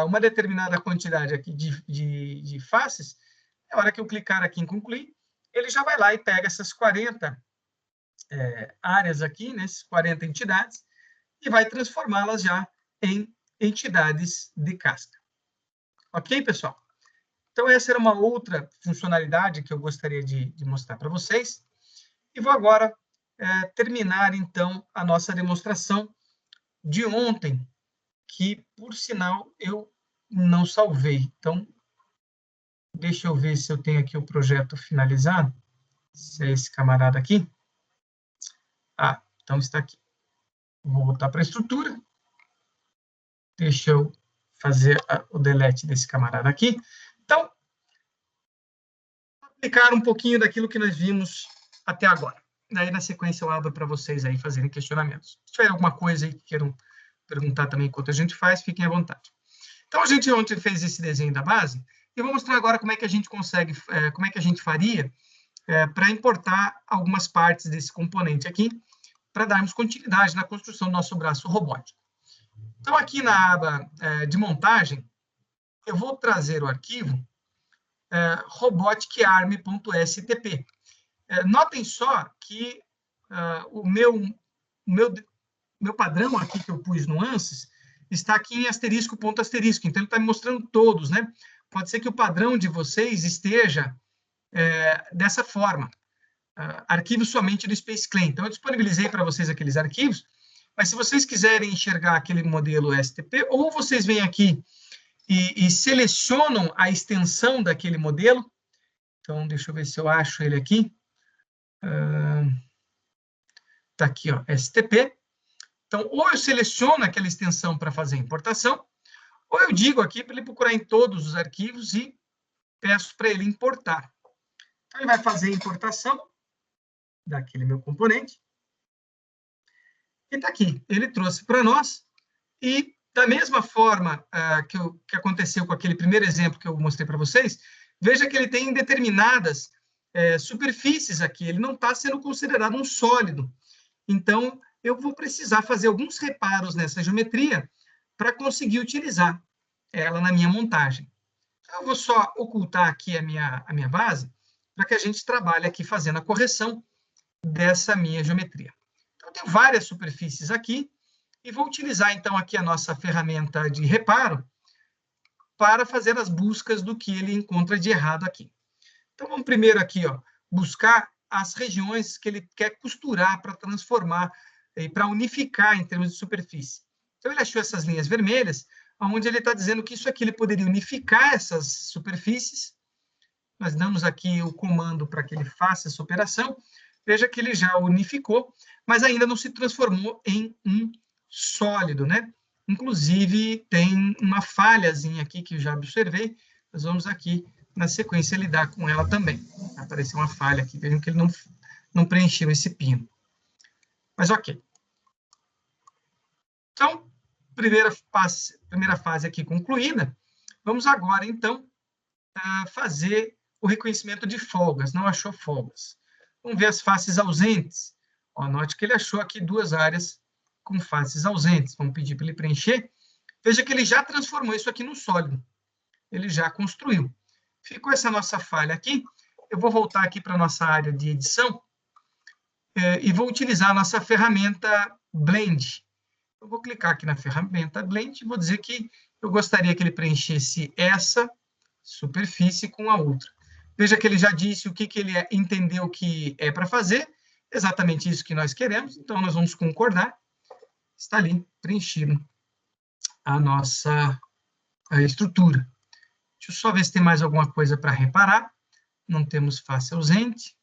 uma determinada quantidade aqui de faces. Na hora que eu clicar aqui em concluir, ele já vai lá e pega essas 40 áreas aqui, né, essas 40 entidades, e vai transformá-las já em entidades de casca. Ok, pessoal? Então, essa era uma outra funcionalidade que eu gostaria de mostrar para vocês. E vou agora terminar, então, a nossa demonstração de ontem, que, por sinal, eu não salvei. Então, deixa eu ver se eu tenho aqui o projeto finalizado. Se é esse camarada aqui. Então está aqui. Vou voltar para a estrutura. Deixa eu fazer o delete desse camarada aqui. Então, vou aplicar um pouquinho daquilo que nós vimos até agora. Daí, na sequência, eu abro para vocês aí fazerem questionamentos. Se tiver alguma coisa aí que queiram perguntar também enquanto a gente faz, fiquem à vontade. Então, a gente ontem fez esse desenho da base, e eu vou mostrar agora como é que a gente consegue, como é que a gente faria para importar algumas partes desse componente aqui, para darmos continuidade na construção do nosso braço robótico. Então, aqui na aba de montagem, eu vou trazer o arquivo roboticarm.stp. Notem só que o meu padrão aqui que eu pus nuances está aqui em asterisco, ponto asterisco. Então, ele está me mostrando todos, né? Pode ser que o padrão de vocês esteja dessa forma. Arquivo somente do Space Clan. Então, eu disponibilizei para vocês aqueles arquivos, mas se vocês quiserem enxergar aquele modelo STP, ou vocês vêm aqui e selecionam a extensão daquele modelo, Então, deixa eu ver se eu acho ele aqui. Está aqui, ó, STP. Então, ou eu seleciono aquela extensão para fazer a importação, ou eu digo aqui para ele procurar em todos os arquivos e peço para ele importar. Então, ele vai fazer a importação daquele meu componente. E está aqui. Ele trouxe para nós. E, da mesma forma que aconteceu com aquele primeiro exemplo que eu mostrei para vocês, veja que ele tem determinadas superfícies aqui. Ele não está sendo considerado um sólido. Então, eu vou precisar fazer alguns reparos nessa geometria para conseguir utilizar ela na minha montagem. Eu vou só ocultar aqui a minha base para que a gente trabalhe aqui fazendo a correção dessa minha geometria. Então, eu tenho várias superfícies aqui e vou utilizar, então, aqui a nossa ferramenta de reparo para fazer as buscas do que ele encontra de errado aqui. Então, vamos primeiro aqui, ó, buscar as regiões que ele quer costurar para transformar e para unificar em termos de superfície. Então, ele achou essas linhas vermelhas, onde ele está dizendo que isso aqui ele poderia unificar essas superfícies. Nós damos aqui o comando para que ele faça essa operação. Veja que ele já unificou, mas ainda não se transformou em um sólido, né? Inclusive, tem uma falhazinha aqui que eu já observei. Nós vamos aqui, na sequência, lidar com ela também. Apareceu uma falha aqui, vejam que ele não preencheu esse pino. Mas ok. Então, primeira fase aqui concluída. Vamos agora, então, fazer o reconhecimento de folgas. Não achou folgas. Vamos ver as faces ausentes. Ó, note que ele achou aqui duas áreas com faces ausentes. Vamos pedir para ele preencher. Veja que ele já transformou isso aqui no sólido. Ele já construiu. Ficou essa nossa falha aqui. Eu vou voltar aqui para a nossa área de edição e vou utilizar a nossa ferramenta Blend. Eu vou clicar aqui na ferramenta Blend e vou dizer que eu gostaria que ele preenchesse essa superfície com a outra. Veja que ele já disse o que ele entendeu que é para fazer, exatamente isso que nós queremos, então nós vamos concordar. Está ali preenchido a nossa estrutura. Deixa eu só ver se tem mais alguma coisa para reparar. Não temos face ausente.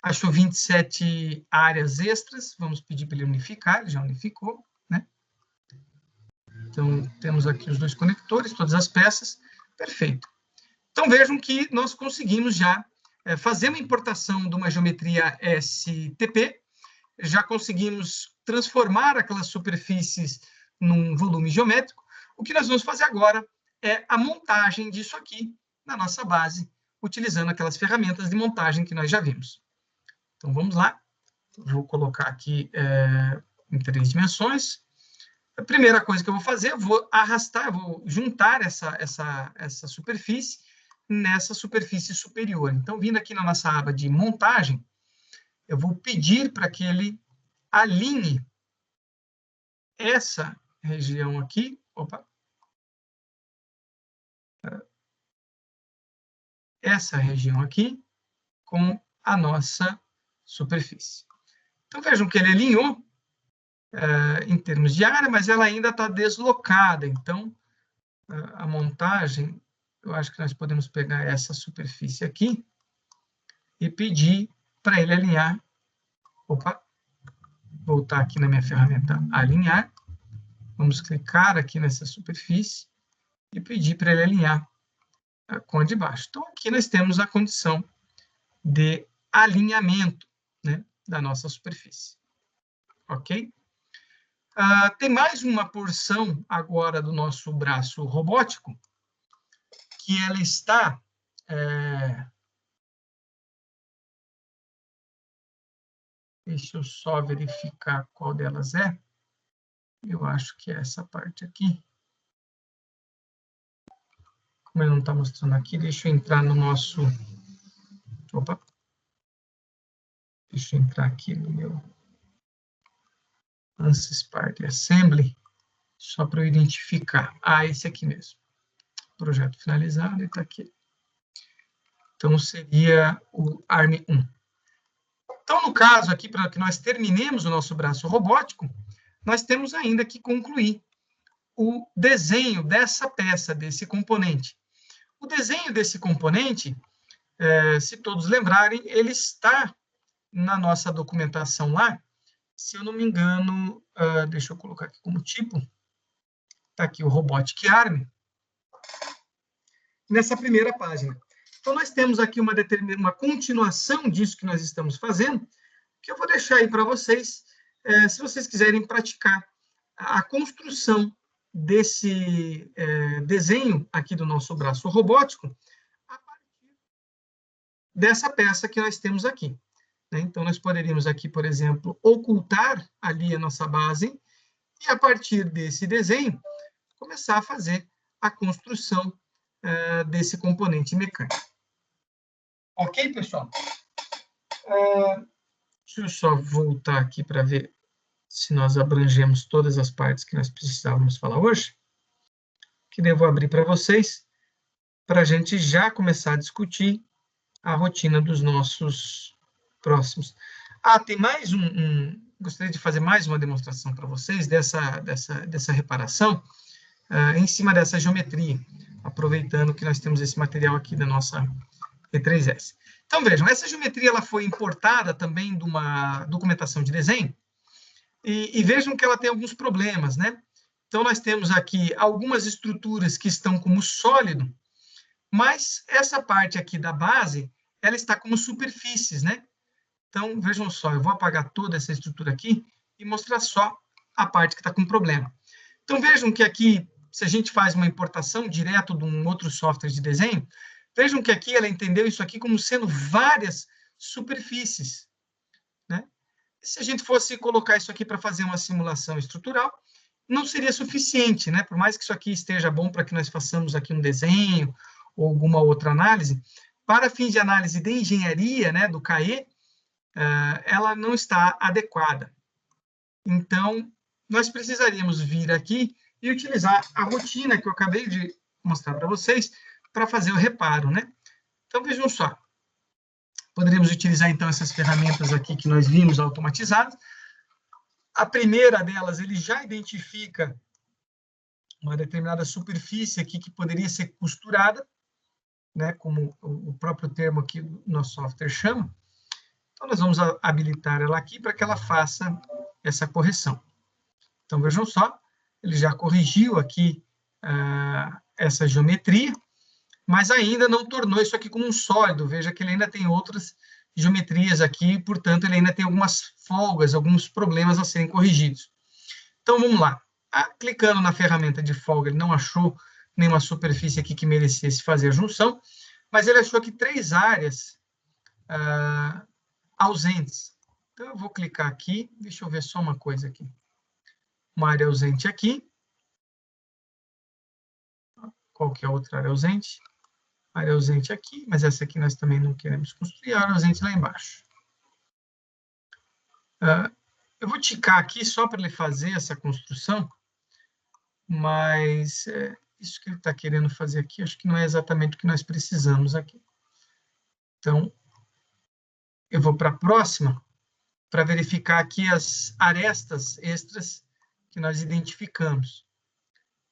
Achou 27 áreas extras. Vamos pedir para ele unificar. Ele já unificou, né? Então, temos aqui os dois conectores, todas as peças. Perfeito. Então, vejam que nós conseguimos já fazer uma importação de uma geometria STP. Já conseguimos transformar aquelas superfícies num volume geométrico. O que nós vamos fazer agora é a montagem disso aqui na nossa base, utilizando aquelas ferramentas de montagem que nós já vimos. Então, vamos lá. Vou colocar aqui em 3 dimensões. A primeira coisa que eu vou fazer, eu vou arrastar, eu vou juntar essa superfície nessa superfície superior. Então, vindo aqui na nossa aba de montagem, eu vou pedir para que ele alinhe essa região aqui, essa região aqui com a nossa superfície. Então, vejam que ele alinhou em termos de área, mas ela ainda está deslocada. Então, a montagem, eu acho que nós podemos pegar essa superfície aqui e pedir para ele alinhar. Voltar aqui na minha ferramenta alinhar. Vamos clicar aqui nessa superfície e pedir para ele alinhar com a de baixo. Então, aqui nós temos a condição de alinhamento, né, da nossa superfície. Ok? Tem mais uma porção agora do nosso braço robótico, que ela está... Deixa eu só verificar qual delas é. Eu acho que é essa parte aqui. Como ele não está mostrando aqui, deixa eu entrar no nosso... Deixa eu entrar aqui no meu ANSYS Party Assembly, só para eu identificar. Esse aqui mesmo. Projeto finalizado, ele está aqui. Então, seria o ARM1. Então, no caso aqui, para que nós terminemos o nosso braço robótico, nós temos ainda que concluir o desenho dessa peça, desse componente. O desenho desse componente se todos lembrarem, ele está na nossa documentação lá, se eu não me engano, deixa eu colocar aqui como tipo, está aqui o Robotic Arm, nessa primeira página. Então, nós temos aqui uma continuação disso que nós estamos fazendo, que eu vou deixar aí para vocês, se vocês quiserem praticar a construção desse desenho aqui do nosso braço robótico, a partir dessa peça que nós temos aqui. Então, nós poderíamos aqui, por exemplo, ocultar ali a nossa base e, a partir desse desenho, começar a fazer a construção desse componente mecânico. Ok, pessoal? Deixa eu só voltar aqui para ver se nós abrangemos todas as partes que nós precisávamos falar hoje. Que eu vou abrir para vocês, para a gente já começar a discutir a rotina dos nossos próximos. Tem mais gostaria de fazer mais uma demonstração para vocês dessa reparação em cima dessa geometria, aproveitando que nós temos esse material aqui da nossa E3S. Então, vejam, essa geometria ela foi importada também de uma documentação de desenho, e vejam que ela tem alguns problemas, né? Então, nós temos aqui algumas estruturas que estão como sólido, mas essa parte aqui da base, ela está como superfícies, né? Então, vejam só, eu vou apagar toda essa estrutura aqui e mostrar só a parte que está com problema. Então, vejam que aqui, se a gente faz uma importação direto de um outro software de desenho, vejam que aqui ela entendeu isso aqui como sendo várias superfícies, né? E se a gente fosse colocar isso aqui para fazer uma simulação estrutural, não seria suficiente, né? Por mais que isso aqui esteja bom para que nós façamos aqui um desenho ou alguma outra análise, para fins de análise de engenharia, né, do CAE, ela não está adequada. Então, nós precisaríamos vir aqui e utilizar a rotina que eu acabei de mostrar para vocês para fazer o reparo, né? Então, vejam só. Poderíamos utilizar, então, essas ferramentas aqui que nós vimos automatizadas. A primeira delas, ele já identifica uma determinada superfície aqui que poderia ser costurada, né, como o próprio termo aqui do nosso software chama. Então, nós vamos habilitar ela aqui para que ela faça essa correção. Então, vejam só, ele já corrigiu aqui essa geometria, mas ainda não tornou isso aqui como um sólido. Veja que ele ainda tem outras geometrias aqui, portanto, ele ainda tem algumas folgas, alguns problemas a serem corrigidos. Então, vamos lá. Clicando na ferramenta de folga, ele não achou nenhuma superfície aqui que merecesse fazer a junção, mas ele achou aqui 3 áreas ausentes. Então, eu vou clicar aqui, deixa eu ver só uma coisa aqui. Uma área ausente aqui. Qual que é a outra área ausente? Área ausente aqui, mas essa aqui nós também não queremos construir, a área ausente lá embaixo. Eu vou ticar aqui só para ele fazer essa construção, mas isso que ele está querendo fazer aqui, acho que não é exatamente o que nós precisamos aqui. Então, eu vou para a próxima, para verificar aqui as arestas extras que nós identificamos.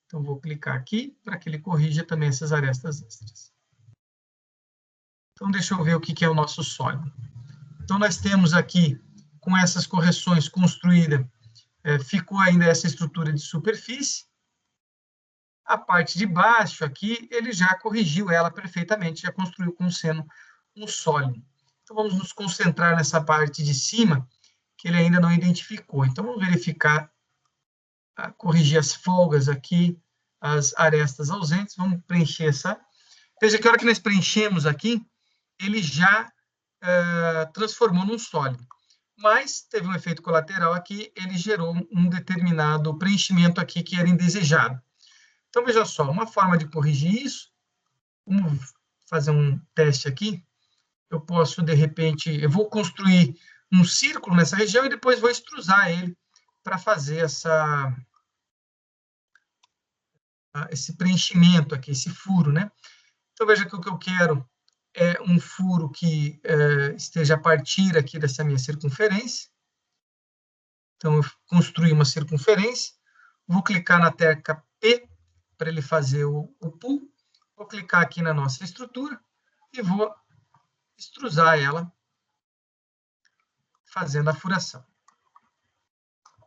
Então, vou clicar aqui para que ele corrija também essas arestas extras. Então, deixa eu ver o que é o nosso sólido. Então, nós temos aqui, com essas correções construídas, ficou ainda essa estrutura de superfície. A parte de baixo aqui, ele já corrigiu ela perfeitamente, já construiu como sendo um sólido. Então, vamos nos concentrar nessa parte de cima, que ele ainda não identificou. Então, vamos verificar, corrigir as folgas aqui, as arestas ausentes, vamos preencher essa. Veja que a hora que nós preenchemos aqui, ele já transformou num sólido. Mas teve um efeito colateral aqui, ele gerou um determinado preenchimento aqui que era indesejado. Então, veja só, uma forma de corrigir isso, vamos fazer um teste aqui. Eu posso, de repente, eu vou construir um círculo nessa região e depois vou extrusar ele para fazer esse preenchimento aqui, esse furo, né? Então, veja que o que eu quero é um furo que esteja a partir aqui dessa minha circunferência. Então, eu construí uma circunferência, vou clicar na tecla P para ele fazer o pull, vou clicar aqui na nossa estrutura e vou extrusar ela, fazendo a furação.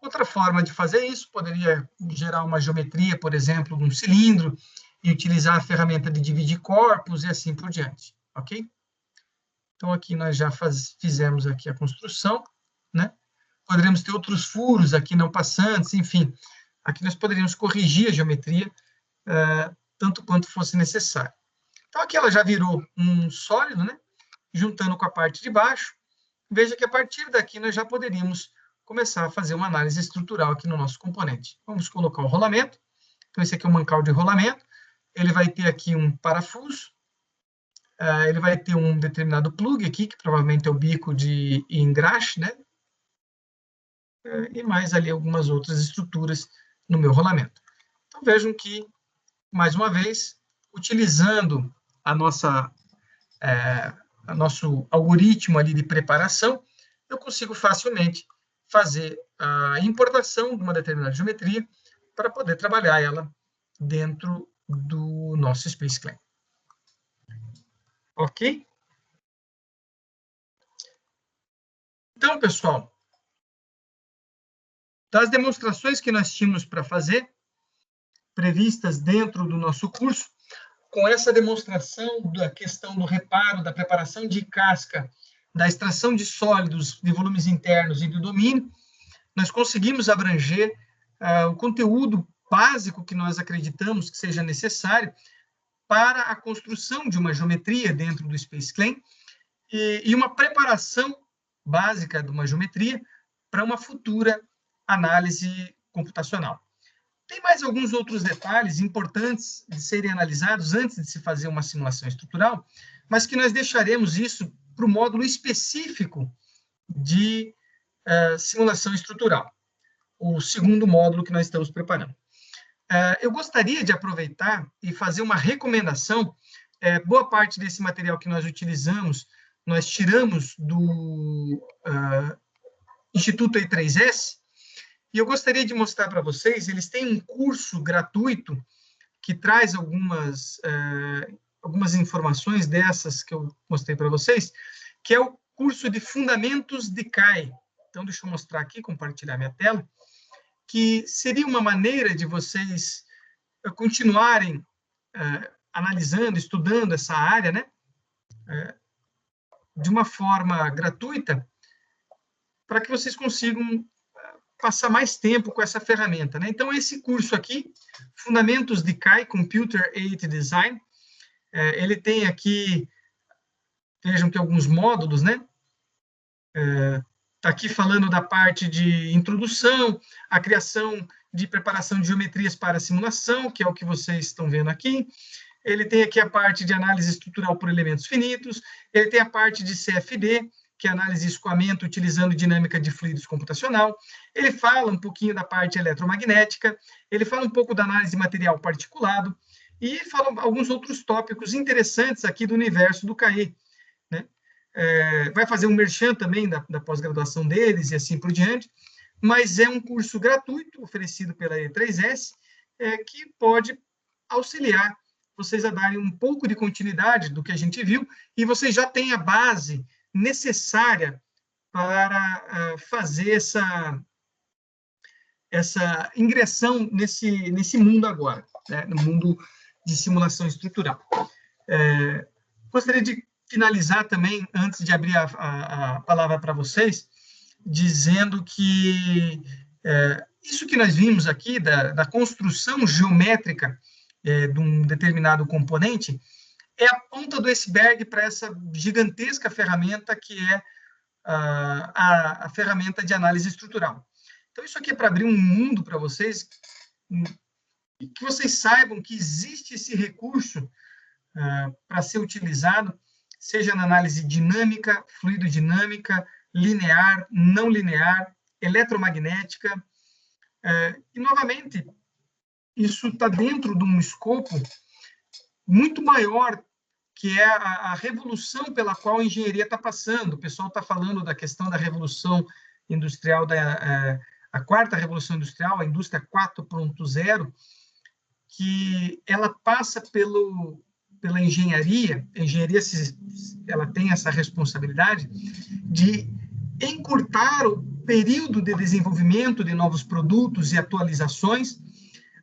Outra forma de fazer isso poderia gerar uma geometria, por exemplo, de um cilindro, e utilizar a ferramenta de dividir corpos e assim por diante, ok? Então, aqui nós já fizemos aqui a construção, né? Poderíamos ter outros furos aqui não passantes, enfim. Aqui nós poderíamos corrigir a geometria, tanto quanto fosse necessário. Então, aqui ela já virou um sólido, né? Juntando com a parte de baixo. Veja que a partir daqui nós já poderíamos começar a fazer uma análise estrutural aqui no nosso componente. Vamos colocar o rolamento. Então, esse aqui é o mancal de rolamento. Ele vai ter aqui um parafuso. Ele vai ter um determinado plug aqui, que provavelmente é o bico de engraxe, né? E mais ali algumas outras estruturas no meu rolamento. Então, vejam que, mais uma vez, utilizando nosso algoritmo ali de preparação, eu consigo facilmente fazer a importação de uma determinada geometria para poder trabalhar ela dentro do nosso SpaceClaim. Ok? Então, pessoal, das demonstrações que nós tínhamos para fazer, previstas dentro do nosso curso, com essa demonstração da questão do reparo, da preparação de casca, da extração de sólidos de volumes internos e do domínio, nós conseguimos abranger o conteúdo básico que nós acreditamos que seja necessário para a construção de uma geometria dentro do SpaceClaim e uma preparação básica de uma geometria para uma futura análise computacional. Tem mais alguns outros detalhes importantes de serem analisados antes de se fazer uma simulação estrutural, mas que nós deixaremos isso para o módulo específico de simulação estrutural, o segundo módulo que nós estamos preparando. Eu gostaria de aproveitar e fazer uma recomendação. Boa parte desse material que nós utilizamos, nós tiramos do Instituto E3S, e eu gostaria de mostrar para vocês, eles têm um curso gratuito que traz algumas informações dessas que eu mostrei para vocês, que é o curso de Fundamentos de CAE. Então, deixa eu mostrar aqui, compartilhar minha tela, que seria uma maneira de vocês continuarem analisando, estudando essa área, né? De uma forma gratuita, para que vocês consigam passar mais tempo com essa ferramenta, né? Então, esse curso aqui, Fundamentos de CAE, Computer Aided Design, ele tem aqui, vejam que alguns módulos, né? Está aqui falando da parte de introdução, a criação de preparação de geometrias para simulação, que é o que vocês estão vendo aqui. Ele tem aqui a parte de análise estrutural por elementos finitos, ele tem a parte de CFD, que é análise de escoamento utilizando dinâmica de fluidos computacional. Ele fala um pouquinho da parte eletromagnética, ele fala um pouco da análise de material particulado, e fala alguns outros tópicos interessantes aqui do universo do CAE, né? Vai fazer um merchan também da pós-graduação deles e assim por diante, mas é um curso gratuito oferecido pela E3S, que pode auxiliar vocês a darem um pouco de continuidade do que a gente viu, e vocês já têm a base necessária para fazer essa ingressão nesse mundo agora, né, no mundo de simulação estrutural. Gostaria de finalizar também, antes de abrir a palavra para vocês, dizendo que isso que nós vimos aqui, da construção geométrica de um determinado componente, é a ponta do iceberg para essa gigantesca ferramenta que é a ferramenta de análise estrutural. Então, isso aqui é para abrir um mundo para vocês, e que vocês saibam que existe esse recurso para ser utilizado, seja na análise dinâmica, fluidodinâmica, linear, não linear, eletromagnética. E, novamente, isso está dentro de um escopo muito maior, que é a revolução pela qual a engenharia está passando. O pessoal está falando da questão da revolução industrial, a quarta revolução industrial, a indústria 4.0, que ela passa pelo pela engenharia, ela tem essa responsabilidade de encurtar o período de desenvolvimento de novos produtos e atualizações,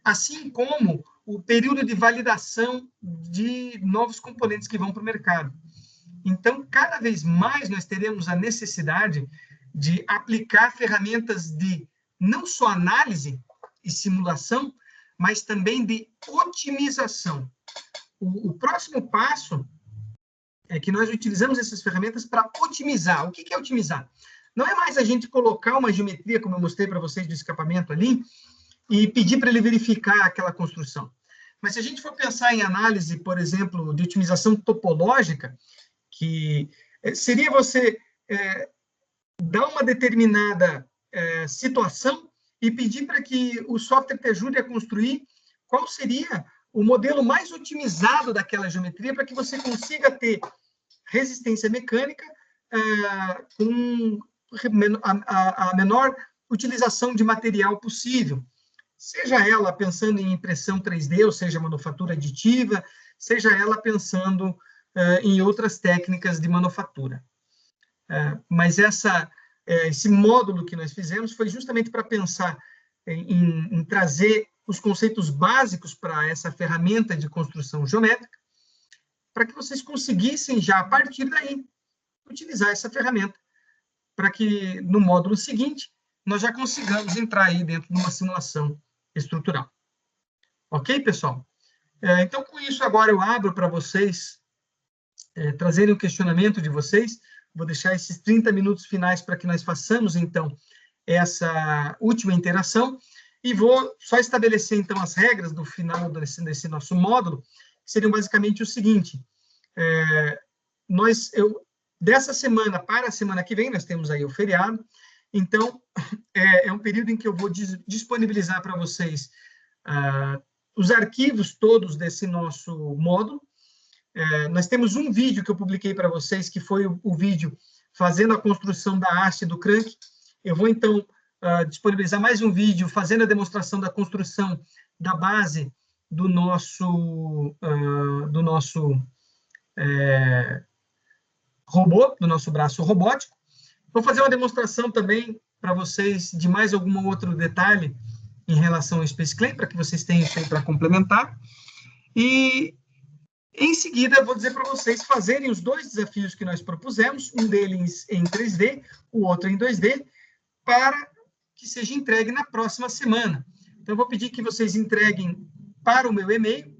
assim como o período de validação de novos componentes que vão para o mercado. Então, cada vez mais nós teremos a necessidade de aplicar ferramentas de não só análise e simulação, mas também de otimização. O próximo passo é que nós utilizamos essas ferramentas para otimizar. O que é otimizar? Não é mais a gente colocar uma geometria, como eu mostrei para vocês do escapamento ali, e pedir para ele verificar aquela construção. Mas se a gente for pensar em análise, por exemplo, de otimização topológica, que seria você dar uma determinada situação e pedir para que o software te ajude a construir qual seria o modelo mais otimizado daquela geometria para que você consiga ter resistência mecânica com a menor utilização de material possível. Seja ela pensando em impressão 3D, ou seja, manufatura aditiva, seja ela pensando em outras técnicas de manufatura. Mas esse módulo que nós fizemos foi justamente para pensar em trazer os conceitos básicos para essa ferramenta de construção geométrica, para que vocês conseguissem já, a partir daí, utilizar essa ferramenta, para que no módulo seguinte, nós já consigamos entrar aí dentro de uma simulação estrutural. Ok, pessoal? Então, com isso, agora eu abro para vocês trazerem o questionamento de vocês. Vou deixar esses 30 minutos finais para que nós façamos, então, essa última interação, e vou só estabelecer, então, as regras do final desse nosso módulo, que seriam basicamente o seguinte: dessa semana para a semana que vem, nós temos aí o feriado, então, é um período em que eu vou disponibilizar para vocês os arquivos todos desse nosso módulo. Nós temos um vídeo que eu publiquei para vocês, que foi o vídeo fazendo a construção da haste do crank. Eu vou, então, disponibilizar mais um vídeo fazendo a demonstração da construção da base do nosso robô, do nosso braço robótico. Vou fazer uma demonstração também para vocês de mais algum outro detalhe em relação ao Space Clay, para que vocês tenham isso aí para complementar. E, em seguida, vou dizer para vocês fazerem os dois desafios que nós propusemos, um deles em 3D, o outro em 2D, para que seja entregue na próxima semana. Então, eu vou pedir que vocês entreguem para o meu e-mail,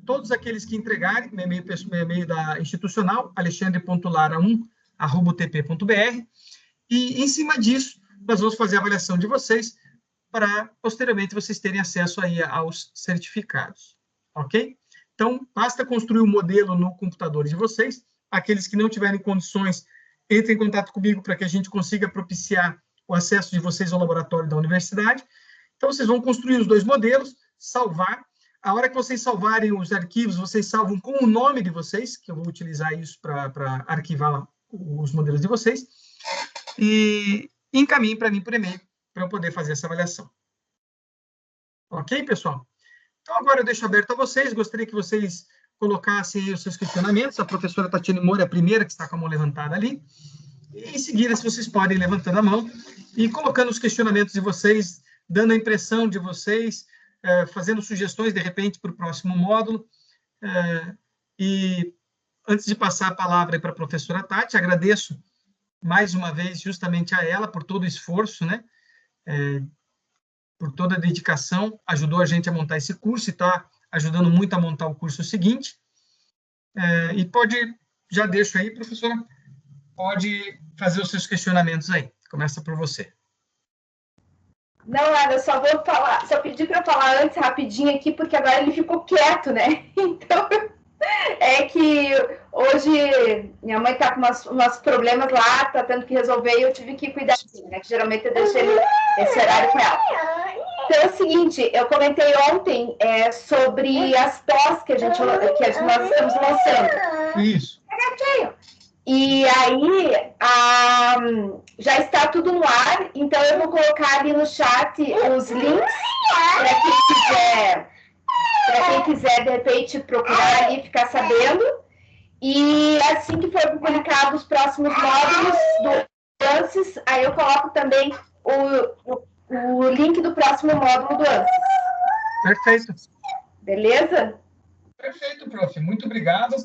todos aqueles que entregarem, meu e-mail da institucional, alexandre.lara1@utp.br, e, em cima disso, nós vamos fazer a avaliação de vocês para, posteriormente, vocês terem acesso aí aos certificados. Ok? Então, basta construir o modelo no computador de vocês. Aqueles que não tiverem condições, entrem em contato comigo para que a gente consiga propiciar o acesso de vocês ao laboratório da universidade. Então, vocês vão construir os dois modelos, salvar. A hora que vocês salvarem os arquivos, vocês salvam com o nome de vocês, que eu vou utilizar isso para arquivar os modelos de vocês, e encaminhem para mim por e-mail, para eu poder fazer essa avaliação. Ok, pessoal? Então, agora eu deixo aberto a vocês, gostaria que vocês colocassem aí os seus questionamentos. A professora Tatiane Moura é a primeira que está com a mão levantada ali. E, em seguida, se vocês podem ir levantando a mão e colocando os questionamentos de vocês, dando a impressão de vocês, fazendo sugestões, de repente, para o próximo módulo. E, antes de passar a palavra para a professora Tati, agradeço mais uma vez justamente a ela por todo o esforço, né? Por toda a dedicação, ajudou a gente a montar esse curso e está ajudando muito a montar o curso seguinte. E já deixo aí, professora, pode fazer os seus questionamentos aí. Começa por você. Não, eu só vou falar, só pedi para eu falar antes rapidinho aqui, porque agora ele ficou quieto, né? Então, é que hoje minha mãe está com umas problemas lá, está tendo que resolver e eu tive que cuidar dele, né? Que geralmente eu deixo ele esse horário com ela. Então é o seguinte, eu comentei ontem sobre as pós que nós estamos lançando. Isso. E aí, já está tudo no ar, então eu vou colocar ali no chat os links para quem quiser para quem quiser, de repente, procurar ali e ficar sabendo. E assim que for publicado os próximos módulos do ANSYS, aí eu coloco também o link do próximo módulo do ANSYS. Perfeito. Beleza? Perfeito, prof. Muito obrigado.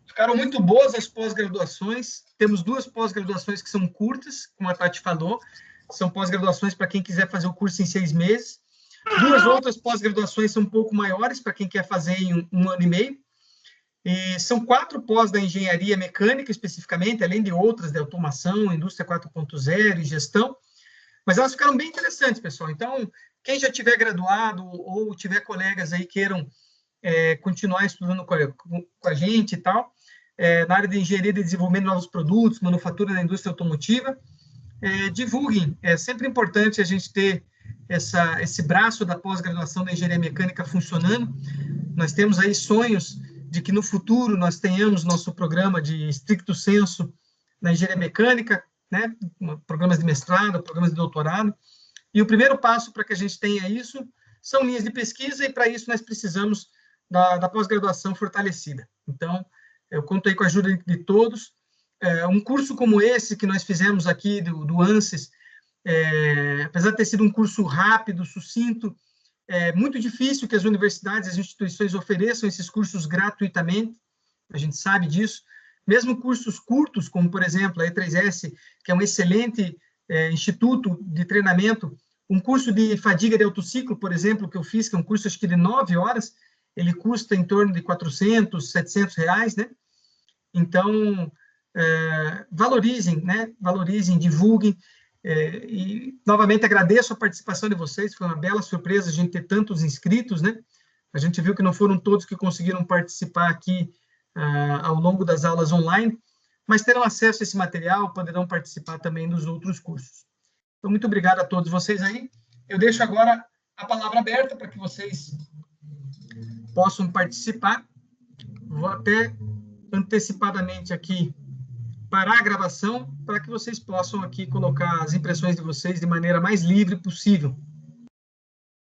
Ficaram muito boas as pós-graduações. Temos 2 pós-graduações que são curtas, como a Tati falou. São pós-graduações para quem quiser fazer o curso em 6 meses. 2 outras pós-graduações são um pouco maiores, para quem quer fazer em 1 ano e meio. E são 4 pós da engenharia mecânica, especificamente, além de outras, de automação, indústria 4.0 e gestão. Mas elas ficaram bem interessantes, pessoal. Então, quem já tiver graduado ou tiver colegas aí queiram continuar estudando com a gente e tal, na área de engenharia de desenvolvimento de novos produtos, manufatura da indústria automotiva, divulguem. É sempre importante a gente ter esse braço da pós-graduação da engenharia mecânica funcionando. Nós temos aí sonhos de que no futuro nós tenhamos nosso programa de stricto sensu na engenharia mecânica, né? Programas de mestrado, programas de doutorado. E o primeiro passo para que a gente tenha isso são linhas de pesquisa, e para isso nós precisamos da pós-graduação fortalecida. Então, eu conto aí com a ajuda de todos. Um curso como esse que nós fizemos aqui do ANSYS, apesar de ter sido um curso rápido, sucinto, é muito difícil que as universidades, as instituições ofereçam esses cursos gratuitamente, a gente sabe disso. Mesmo cursos curtos, como, por exemplo, a E3S, que é um excelente instituto de treinamento, um curso de fadiga de autociclo, por exemplo, que eu fiz, que é um curso, acho que de 9 horas, ele custa em torno de 400, 700 reais, né? Então, valorizem, né? Valorizem, divulguem. E, novamente, agradeço a participação de vocês, foi uma bela surpresa a gente ter tantos inscritos, né? A gente viu que não foram todos que conseguiram participar aqui ao longo das aulas online, mas terão acesso a esse material, poderão participar também dos outros cursos. Então, muito obrigado a todos vocês aí. Eu deixo agora a palavra aberta para que vocês possam participar. Vou até antecipadamente aqui parar a gravação para que vocês possam aqui colocar as impressões de vocês de maneira mais livre possível.